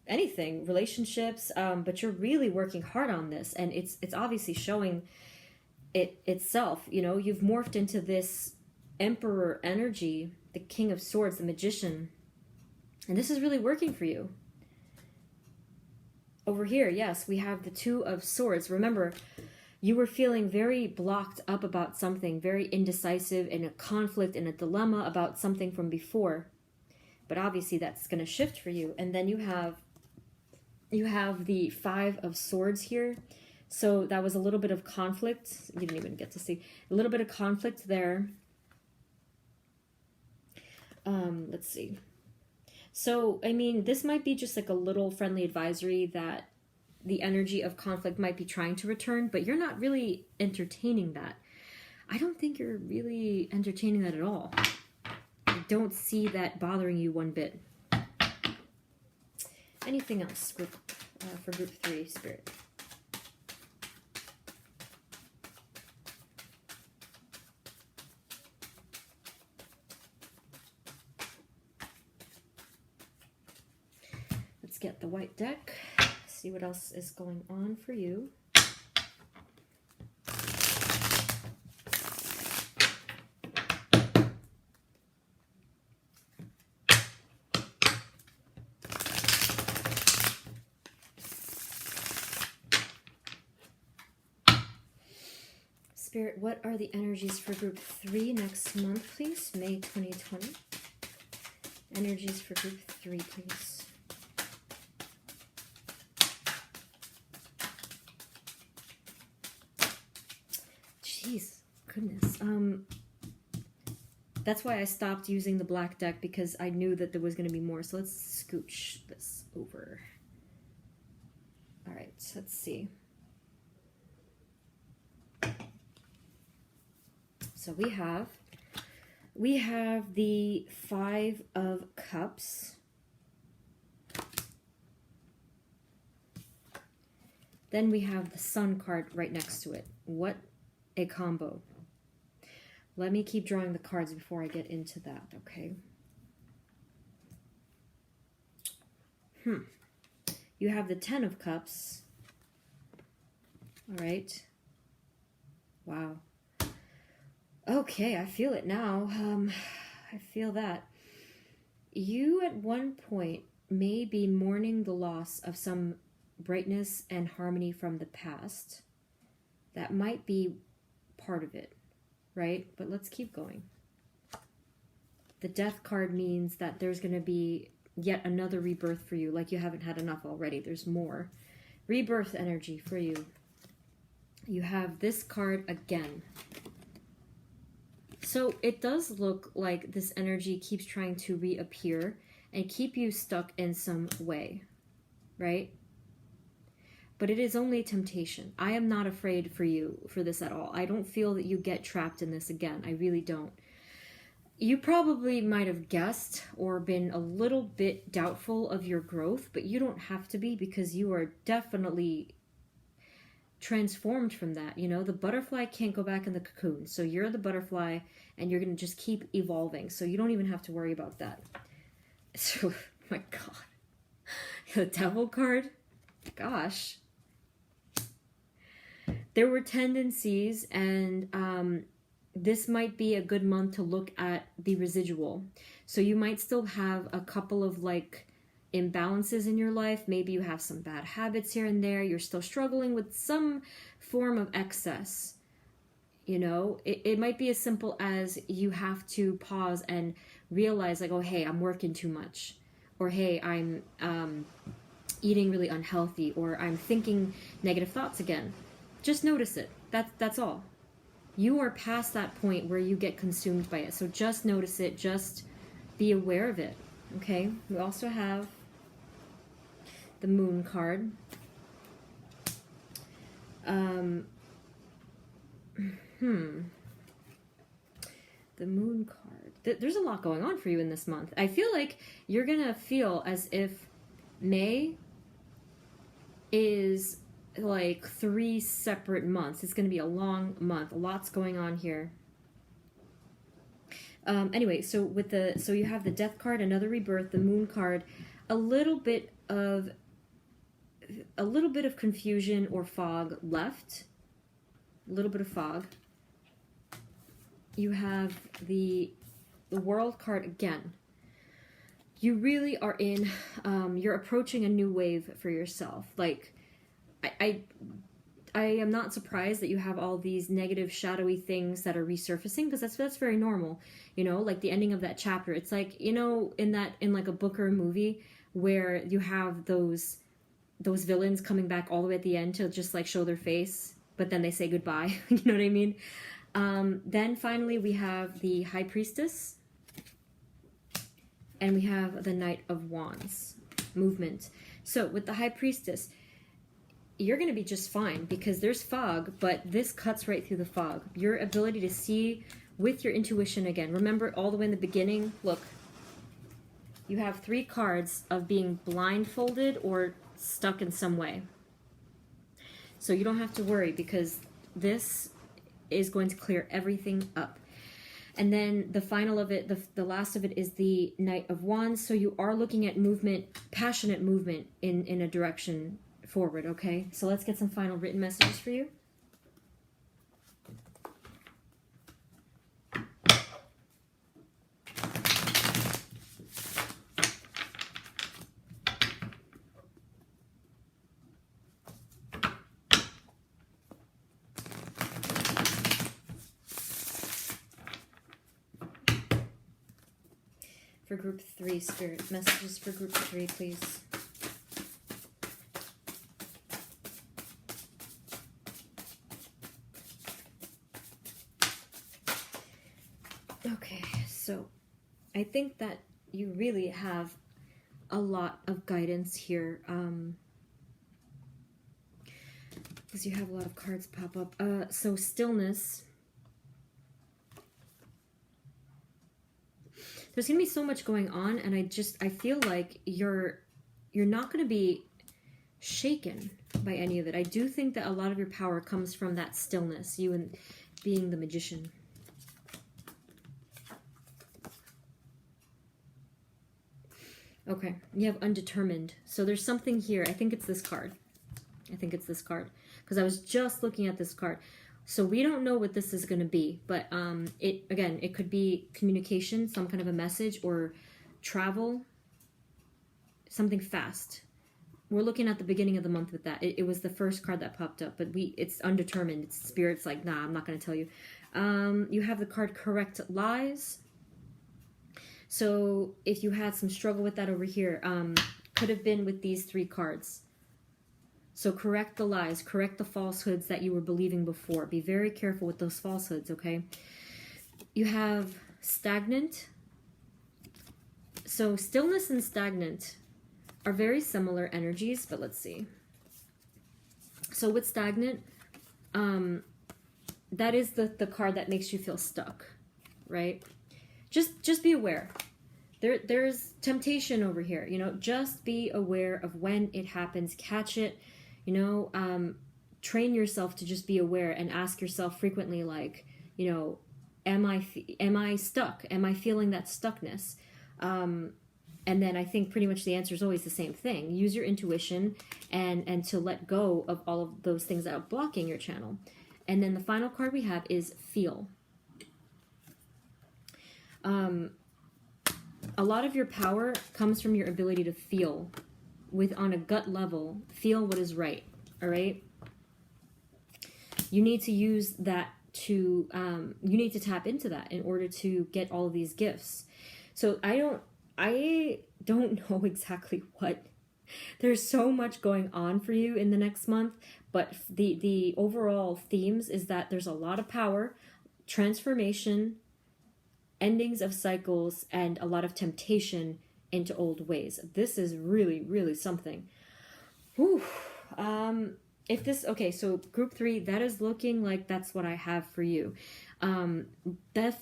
anything, relationships, but you're really working hard on this, and it's obviously showing it itself. You know, you've morphed into this Emperor energy, the King of Swords, the Magician, and this is really working for you. Over here, yes, we have the Two of Swords. Remember, you were feeling very blocked up about something, very indecisive, in a conflict, in a dilemma about something from before. But obviously that's going to shift for you. And then you have the Five of Swords here. So that was a little bit of conflict. You didn't even get to see. A little bit of conflict there. Let's see. So, I mean, this might be just like a little friendly advisory that the energy of conflict might be trying to return, but you're not really entertaining that. I don't think you're really entertaining that at all. I don't see that bothering you one bit. Anything else for group 3, Spirit? Let's get the white deck, see what else is going on for you. Spirit, what are the energies for group 3 next month, please? May 2020. Energies for group 3, please. Jeez, goodness. That's why I stopped using the black deck, because I knew that there was going to be more. So let's scooch this over. All right, so let's see. So we have the Five of Cups. Then we have the Sun card right next to it. What a combo. Let me keep drawing the cards before I get into that, okay? You have the 10 of Cups. All right. Wow. Okay, I feel it now. I feel that. You at one point may be mourning the loss of some brightness and harmony from the past. That might be part of it, right? But let's keep going. The Death card means that there's going to be yet another rebirth for you, like you haven't had enough already. There's more. Rebirth energy for you. You have this card again. So it does look like this energy keeps trying to reappear and keep you stuck in some way, right? But it is only temptation. I am not afraid for you for this at all. I don't feel that you get trapped in this again. I really don't. You probably might have guessed or been a little bit doubtful of your growth, but you don't have to be, because you are definitely transformed from that. You know, the butterfly can't go back in the cocoon. So you're the butterfly and you're going to just keep evolving. So you don't even have to worry about that. So, my God. The Devil card? Gosh. There were tendencies, and this might be a good month to look at the residual. So you might still have a couple of like imbalances in your life. Maybe you have some bad habits here and there. You're still struggling with some form of excess. You know, it might be as simple as you have to pause and realize like, oh, hey, I'm working too much. Or, hey, I'm eating really unhealthy. Or I'm thinking negative thoughts again. Just notice it. That's all. You are past that point where you get consumed by it. So just notice it. Just be aware of it. Okay? We also have the Moon card. The Moon card. There's a lot going on for you in this month. I feel like you're going to feel as if May is like 3 separate months. It's going to be a long month. Lots going on here. Anyway, so you have the Death card, another rebirth, the Moon card, a little bit of confusion or fog left. A little bit of fog. You have the World card again. You really are in, you're approaching a new wave for yourself. Like, I am not surprised that you have all these negative, shadowy things that are resurfacing, because that's very normal. You know, like the ending of that chapter. It's like, you know, in like a book or a movie where you have those villains coming back all the way at the end to just like show their face, but then they say goodbye. You know what I mean? Then finally we have the High Priestess, and we have the Knight of Wands movement. So with the High Priestess, you're going to be just fine because there's fog, but this cuts right through the fog. Your ability to see with your intuition again. Remember all the way in the beginning, look, you have 3 cards of being blindfolded or stuck in some way. So you don't have to worry, because this is going to clear everything up. And then the final of it, the last of it, is the Knight of Wands. So you are looking at movement, passionate movement in a direction forward, okay? So let's get some final written messages for you. For group 3, Spirit, messages for group 3, please. Okay, so I think that you really have a lot of guidance here, because you have a lot of cards pop up. So stillness. There's going to be so much going on, and I feel like you're not going to be shaken by any of it. I do think that a lot of your power comes from that stillness. You being the Magician. Okay, you have Undetermined. So there's something here. I think it's this card. I think it's this card. Because I was just looking at this card. So we don't know what this is going to be. But it could be communication, some kind of a message, or travel. Something fast. We're looking at the beginning of the month with that. It was the first card that popped up. But it's Undetermined. It's Spirit's like, nah, I'm not going to tell you. You have the card Correct Lies. So if you had some struggle with that over here, could have been with these 3 cards. So correct the lies, correct the falsehoods that you were believing before. Be very careful with those falsehoods, okay? You have Stagnant. So stillness and stagnant are very similar energies, but let's see. So with stagnant, that is the card that makes you feel stuck, right? Just be aware. There's temptation over here, you know, just be aware of when it happens, catch it, you know, train yourself to just be aware and ask yourself frequently, like, you know, am I stuck? Am I feeling that stuckness? And then I think pretty much the answer is always the same thing. Use your intuition and to let go of all of those things that are blocking your channel. And then the final card we have is Feel. A lot of your power comes from your ability to feel on a gut level, feel what is right, all right? You need to use that you need to tap into that in order to get all of these gifts. So I don't know exactly what, there's so much going on for you in the next month, but the overall themes is that there's a lot of power, transformation, endings of cycles, and a lot of temptation into old ways. This is really, really something. Whew. Okay, so group 3, that is looking like that's what I have for you.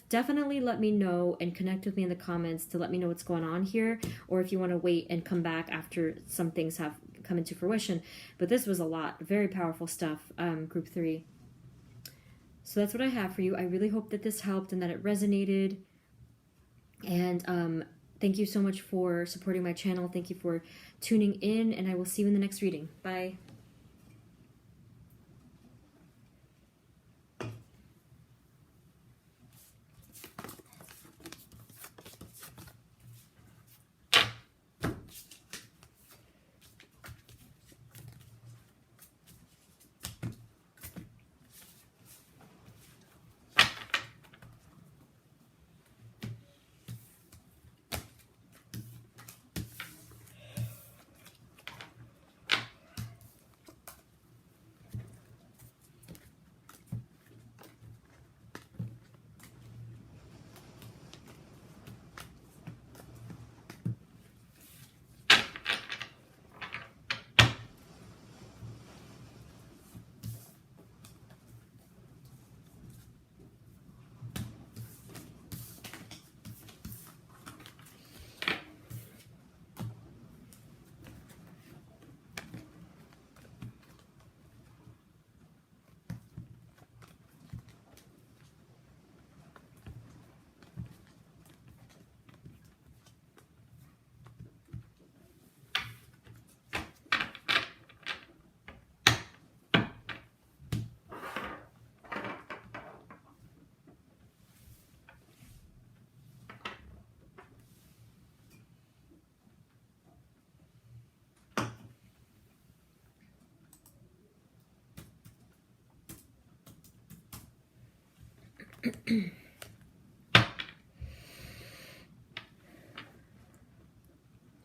Definitely let me know and connect with me in the comments to let me know what's going on here, or if you want to wait and come back after some things have come into fruition. But this was a lot, very powerful stuff, group 3. So that's what I have for you. I really hope that this helped and that it resonated. And thank you so much for supporting my channel. Thank you for tuning in, and I will see you in the next reading. Bye.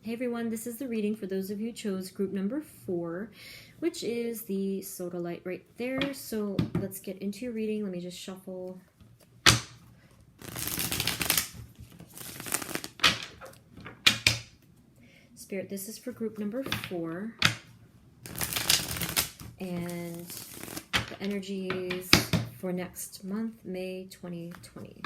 Hey everyone, this is the reading for those of you who chose group number 4, which is the sodalite right there. So let's get into your reading. Let me just shuffle. Spirit, this is for group number 4. And the energies for next month, May 2020.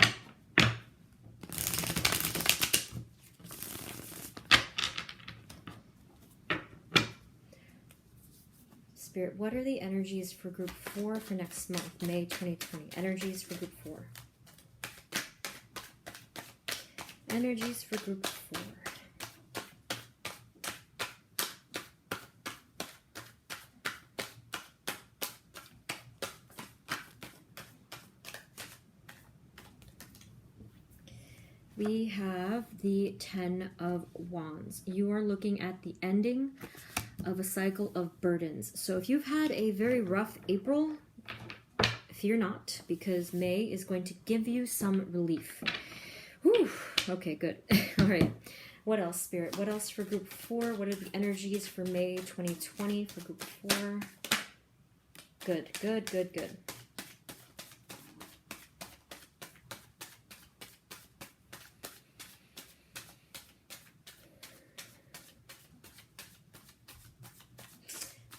Spirit, what are the energies for group 4 for next month, May 2020? Energies for group 4. Energies for group 4. We have the 10 of Wands. You are looking at the ending of a cycle of burdens. So if you've had a very rough April, fear not, because May is going to give you some relief. Whew. Okay, good. All right. What else, Spirit? What else for group 4? What are the energies for May 2020 for group 4? Good, good, good, good.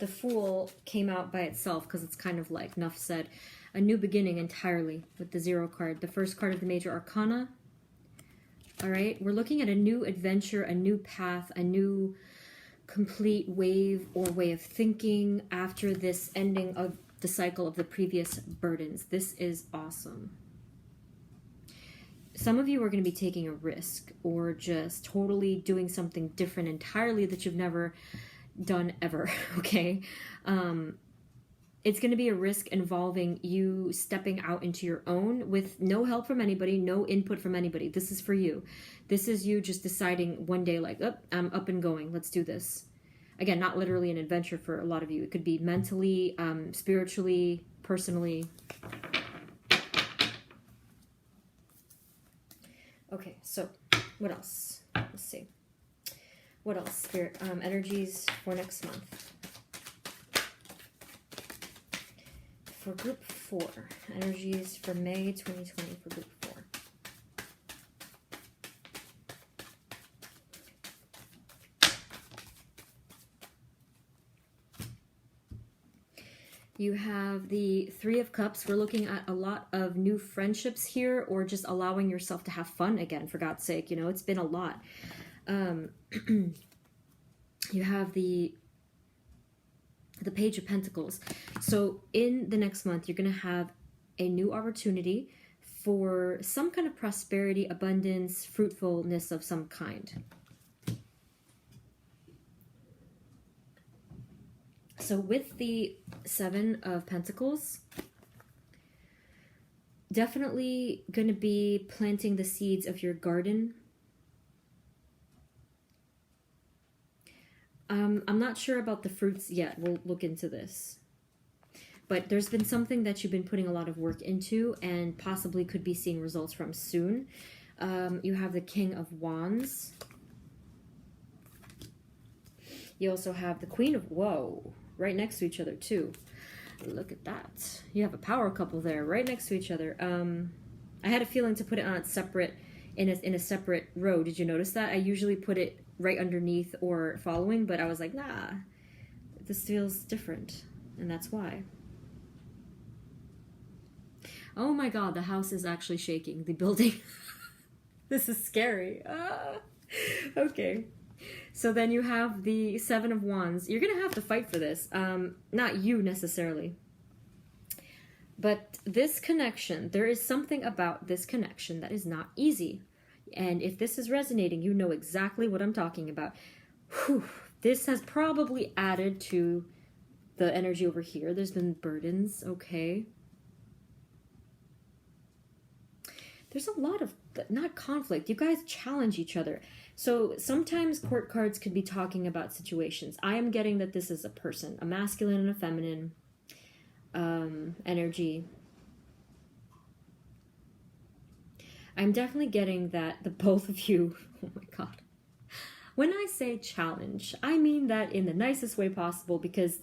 The Fool came out by itself because it's kind of like Nuff said, a new beginning entirely with the 0 card. The first card of the Major Arcana. All right, we're looking at a new adventure, a new path, a new complete wave or way of thinking after this ending of the cycle of the previous burdens. This is awesome. Some of you are going to be taking a risk or just totally doing something different entirely that you've never done ever, okay? It's going to be a risk involving you stepping out into your own with no help from anybody, no input from anybody. This is for you. This is you just deciding one day like, oh, I'm up and going. Let's do this. Again, not literally an adventure for a lot of you. It could be mentally, spiritually, personally. Okay, so what else? Let's see. What else, Spirit? Energies for next month. For group 4. Energies for May 2020 for group 4. You have the 3 of Cups. We're looking at a lot of new friendships here, or just allowing yourself to have fun again, for God's sake. You know, it's been a lot. You have the Page of Pentacles. So in the next month, you're going to have a new opportunity for some kind of prosperity, abundance, fruitfulness of some kind. So with the 7 of Pentacles, definitely going to be planting the seeds of your garden. I'm not sure about the fruits yet. We'll look into this. But there's been something that you've been putting a lot of work into and possibly could be seeing results from soon. You have the King of Wands. You also have the Queen of... Whoa. Right next to each other, too. Look at that. You have a power couple there, right next to each other. I had a feeling to put it on its separate... in a separate row. Did you notice that? I usually put it right underneath or following, but I was like, nah, this feels different, and that's why. Oh my god, the house is actually shaking. The building. This is scary. Okay. So then you have the 7 of Wands. You're going to have to fight for this. Not you necessarily. But this connection, there is something about this connection that is not easy. And if this is resonating, you know exactly what I'm talking about. Whew. This has probably added to the energy over here. There's been burdens, okay? There's a lot of, not conflict. You guys challenge each other. So sometimes court cards could be talking about situations. I am getting that this is a person, a masculine and a feminine energy. I'm definitely getting that the both of you, oh my god. When I say challenge, I mean that in the nicest way possible, because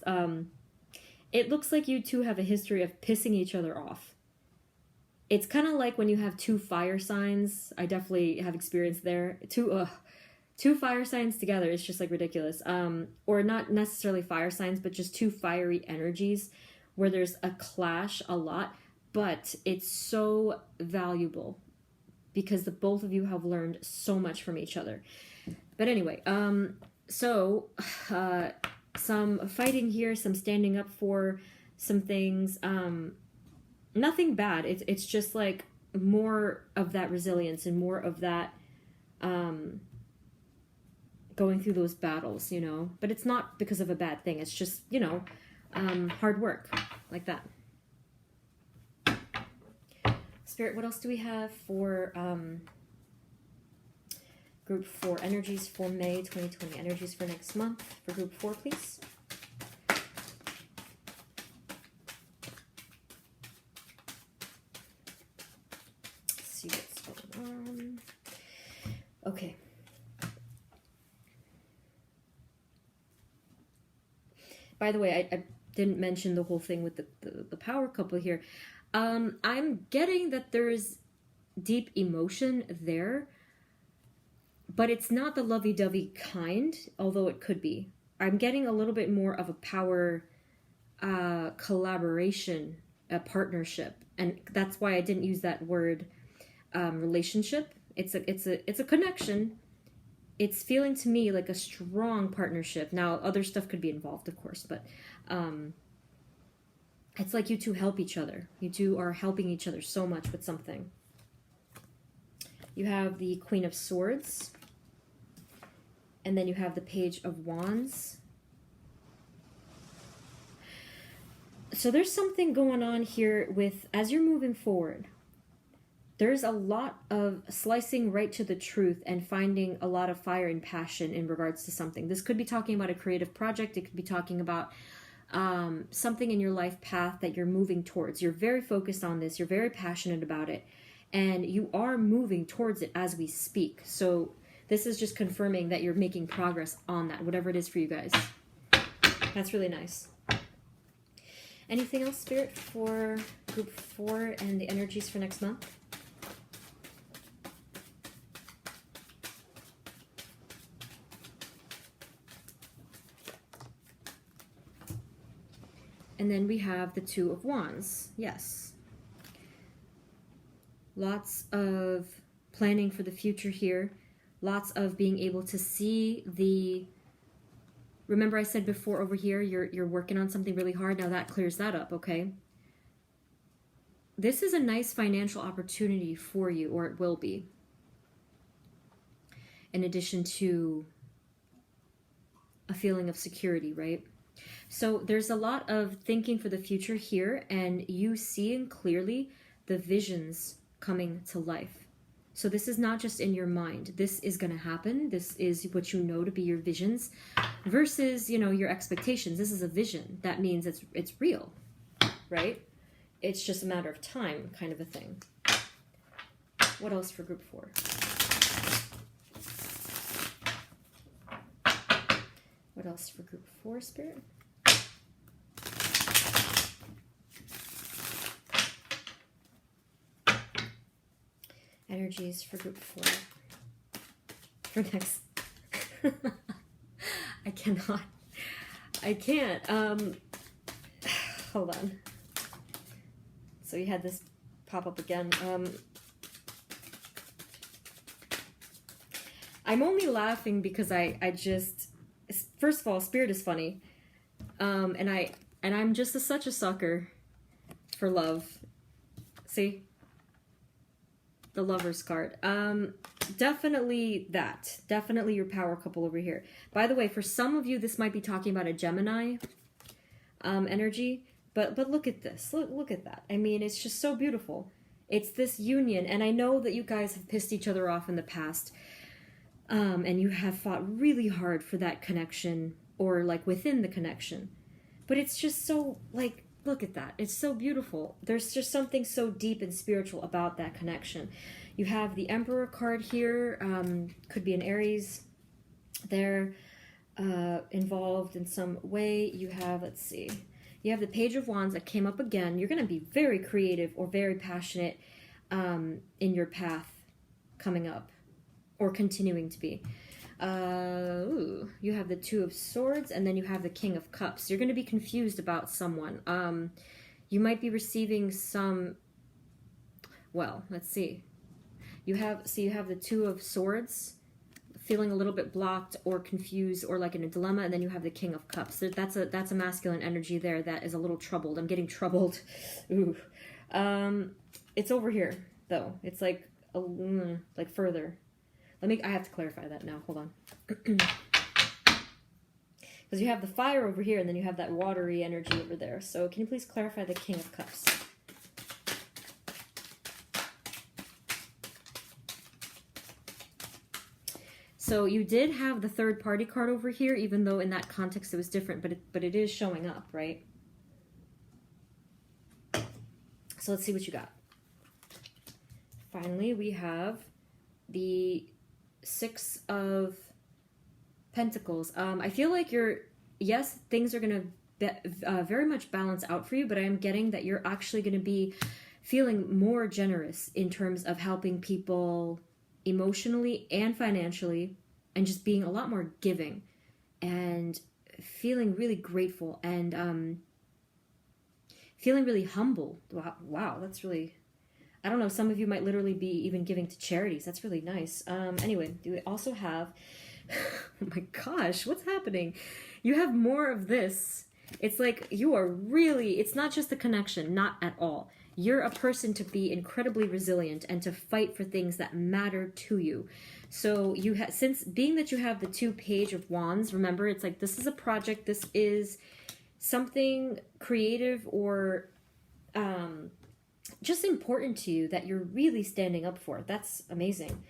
it looks like you two have a history of pissing each other off. It's kind of like when you have 2 fire signs. I definitely have experience there. Two fire signs together, it's just like ridiculous. Or not necessarily fire signs, but just 2 fiery energies where there's a clash a lot, but it's so valuable because the both of you have learned so much from each other. But anyway, some fighting here, some standing up for some things. Nothing bad. It's just like more of that resilience and more of that going through those battles, you know. But it's not because of a bad thing. It's just, you know, hard work, like that. Spirit, what else do we have for Group 4 energies for May 2020? Energies for next month for Group 4, please. Let's see what's going on. Okay. By the way, I didn't mention the whole thing with the power couple here. I'm getting that there's deep emotion there, but it's not the lovey-dovey kind, although it could be. I'm getting a little bit more of a power collaboration, a partnership, and that's why I didn't use that word relationship. It's a connection. It's feeling to me like a strong partnership. Now, other stuff could be involved, of course, but it's like you two help each other. You two are helping each other so much with something. You have the Queen of Swords. And then you have the Page of Wands. So there's something going on here with, as you're moving forward, there's a lot of slicing right to the truth and finding a lot of fire and passion in regards to something. This could be talking about a creative project. It could be talking about something in your life path that you're moving towards. You're very focused on this. You're very passionate about it. And you are moving towards it as we speak. So this is just confirming that you're making progress on that, whatever it is for you guys. That's really nice. Anything else, Spirit, for Group 4 and the energies for next month? And then we have the Two of Wands. Yes. Lots of planning for the future here. Lots of being able to see the... Remember I said before over here, you're working on something really hard. Now that clears that up, okay? This is a nice financial opportunity for you, or it will be. In addition to a feeling of security, right? So there's a lot of thinking for the future here, and you seeing clearly the visions coming to life. So this is not just in your mind. This is going to happen. This is what you know to be your visions versus, you know, your expectations. This is a vision. That means it's real, right? It's just a matter of time, kind of a thing. What else for Group 4? What else for Group 4, Spirit? Energies for Group 4 for next. I can't. Hold on. So you had this pop up again. I'm only laughing because I just, first of all, Spirit is funny, and I'm just such a sucker for love. See. The Lover's card. Definitely that. Definitely your power couple over here. By the way, for some of you, this might be talking about a Gemini energy. But look at this. Look at that. I mean, it's just so beautiful. It's this union. And I know that you guys have pissed each other off in the past. And you have fought really hard for that connection. Or like within the connection. But it's just so like... Look at that. It's so beautiful. There's just something so deep and spiritual about that connection. You have the Emperor card here. Could be an Aries. They're involved in some way. You have, let's see. You have the Page of Wands that came up again. You're going to be very creative or very passionate in your path coming up. Or continuing to be. You have the Two of Swords, and then you have the King of Cups. You're going to be confused about someone. You might be receiving some, well, let's see. You have the Two of Swords, feeling a little bit blocked or confused or like in a dilemma, and then you have the King of Cups. That's a masculine energy there that is a little troubled. I'm getting troubled. Ooh. It's over here though. It's like further. I have to clarify that now. Hold on. Because you have the fire over here, and then you have that watery energy over there. So can you please clarify the King of Cups? So you did have the third party card over here, even though in that context it was different, but it is showing up, right? So let's see what you got. Finally, we have the Six of Pentacles. I feel like yes, things are going to very much balance out for you, but I am getting that you're actually going to be feeling more generous in terms of helping people emotionally and financially, and just being a lot more giving and feeling really grateful and feeling really humble. Wow, that's really, I don't know, some of you might literally be even giving to charities. That's really nice. Anyway, we also have, oh my gosh, what's happening? You have more of this. It's like you are really, it's not just the connection, not at all. You're a person to be incredibly resilient and to fight for things that matter to you. So you have, since being that you have the 2 Page of Wands, remember, it's like this is a project, this is something creative or just important to you that you're really standing up for. That's amazing.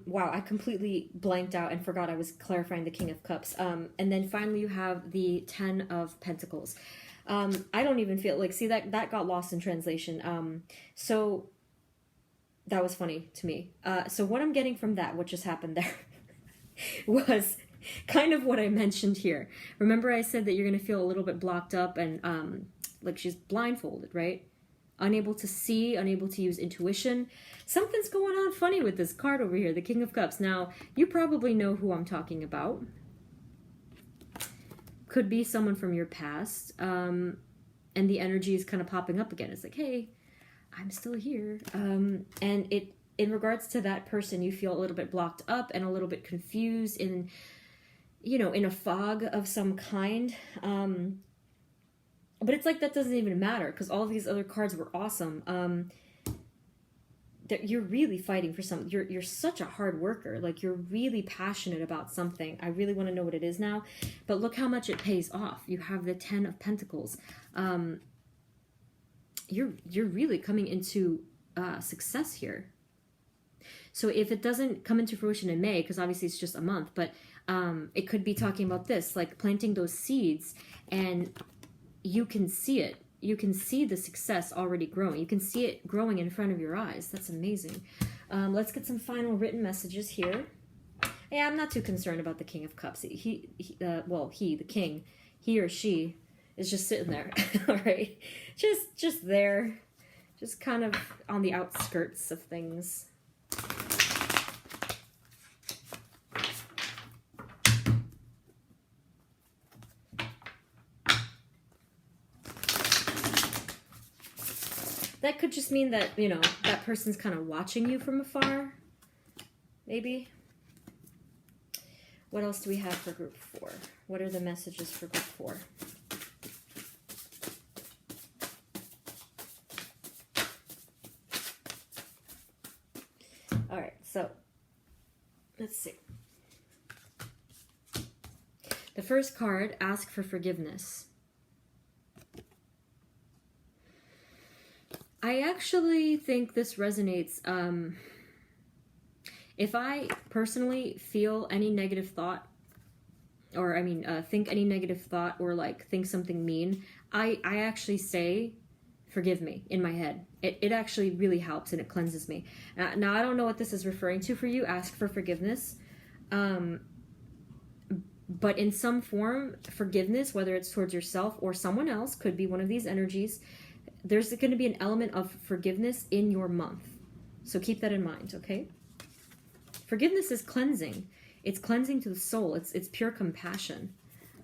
Wow, I completely blanked out and forgot I was clarifying the King of Cups. And then finally you have the 10 of Pentacles. I don't even feel like, see, that got lost in translation. So that was funny to me. So what I'm getting from that, what just happened there, was kind of what I mentioned here. Remember I said that you're going to feel a little bit blocked up and like she's blindfolded, right? Unable to see, unable to use intuition. Something's going on funny with this card over here, the King of Cups. Now, you probably know who I'm talking about. Could be someone from your past. And the energy is kind of popping up again. It's like, hey, I'm still here. And in regards to that person, you feel a little bit blocked up and a little bit confused in, you know, in a fog of some kind. But it's like that doesn't even matter because all of these other cards were awesome. You're really fighting for something. You're such a hard worker. Like, you're really passionate about something. I really want to know what it is now. But look how much it pays off. You have the 10 of Pentacles. You're really coming into success here. So if it doesn't come into fruition in May, because obviously it's just a month, but it could be talking about this, like planting those seeds, and you can see it. You can see the success already growing. You can see it growing in front of your eyes. That's amazing. Let's get some final written messages here. Yeah, I'm not too concerned about the King of Cups. The king, he or she is just sitting there, all right? Just there, just kind of on the outskirts of things. That could just mean that, you know, that person's kind of watching you from afar, maybe. What else do we have for group 4? What are the messages for group 4? All right, so let's see. The first card, ask for forgiveness. I actually think this resonates. If I personally feel any negative thought, or think any negative thought, or like think something mean, I actually say, forgive me in my head. It actually really helps and it cleanses me. Now, I don't know what this is referring to for you. Ask for forgiveness. But in some form, forgiveness, whether it's towards yourself or someone else, could be one of these energies. There's going to be an element of forgiveness in your month. So keep that in mind, okay? Forgiveness is cleansing. It's cleansing to the soul. It's pure compassion.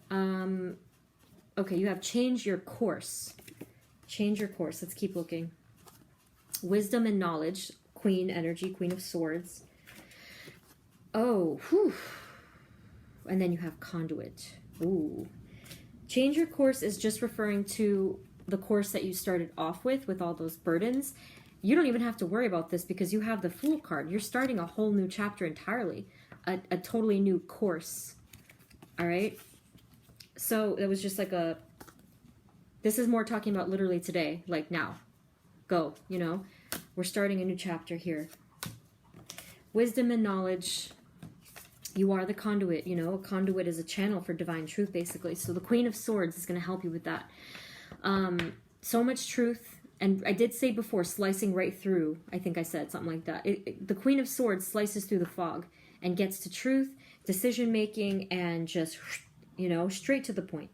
Okay, you have change your course. Change your course. Let's keep looking. Wisdom and knowledge. Of Queen energy, Queen of Swords. Oh, whew. And then you have Conduit. Ooh. Change your course is just referring to the course that you started off with all those burdens. You don't even have to worry about this because you have the Fool card. You're starting a whole new chapter entirely. A totally new course. All right? So it was just like a... This is more talking about literally today, like now. Go, you know? We're starting a new chapter here. Wisdom and knowledge. You are the conduit, you know? A conduit is a channel for divine truth, basically. So the Queen of Swords is going to help you with that. So much truth. And I did say before, slicing right through. I think I said something like that. The Queen of Swords slices through the fog and gets to truth, decision-making, and just, you know, straight to the point.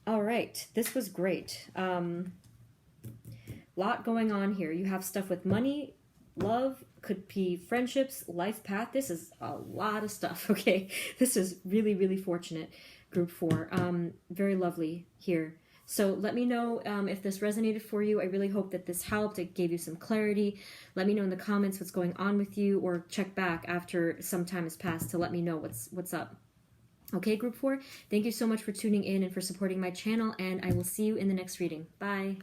All right. This was great. Lot going on here. You have stuff with money, love, could be friendships, life path. This is a lot of stuff, okay? This is really, really fortunate, group 4. Very lovely here. So let me know if this resonated for you. I really hope that this helped. It gave you some clarity. Let me know in the comments what's going on with you, or check back after some time has passed to let me know what's up. Okay, group 4, thank you so much for tuning in and for supporting my channel, and I will see you in the next reading. Bye.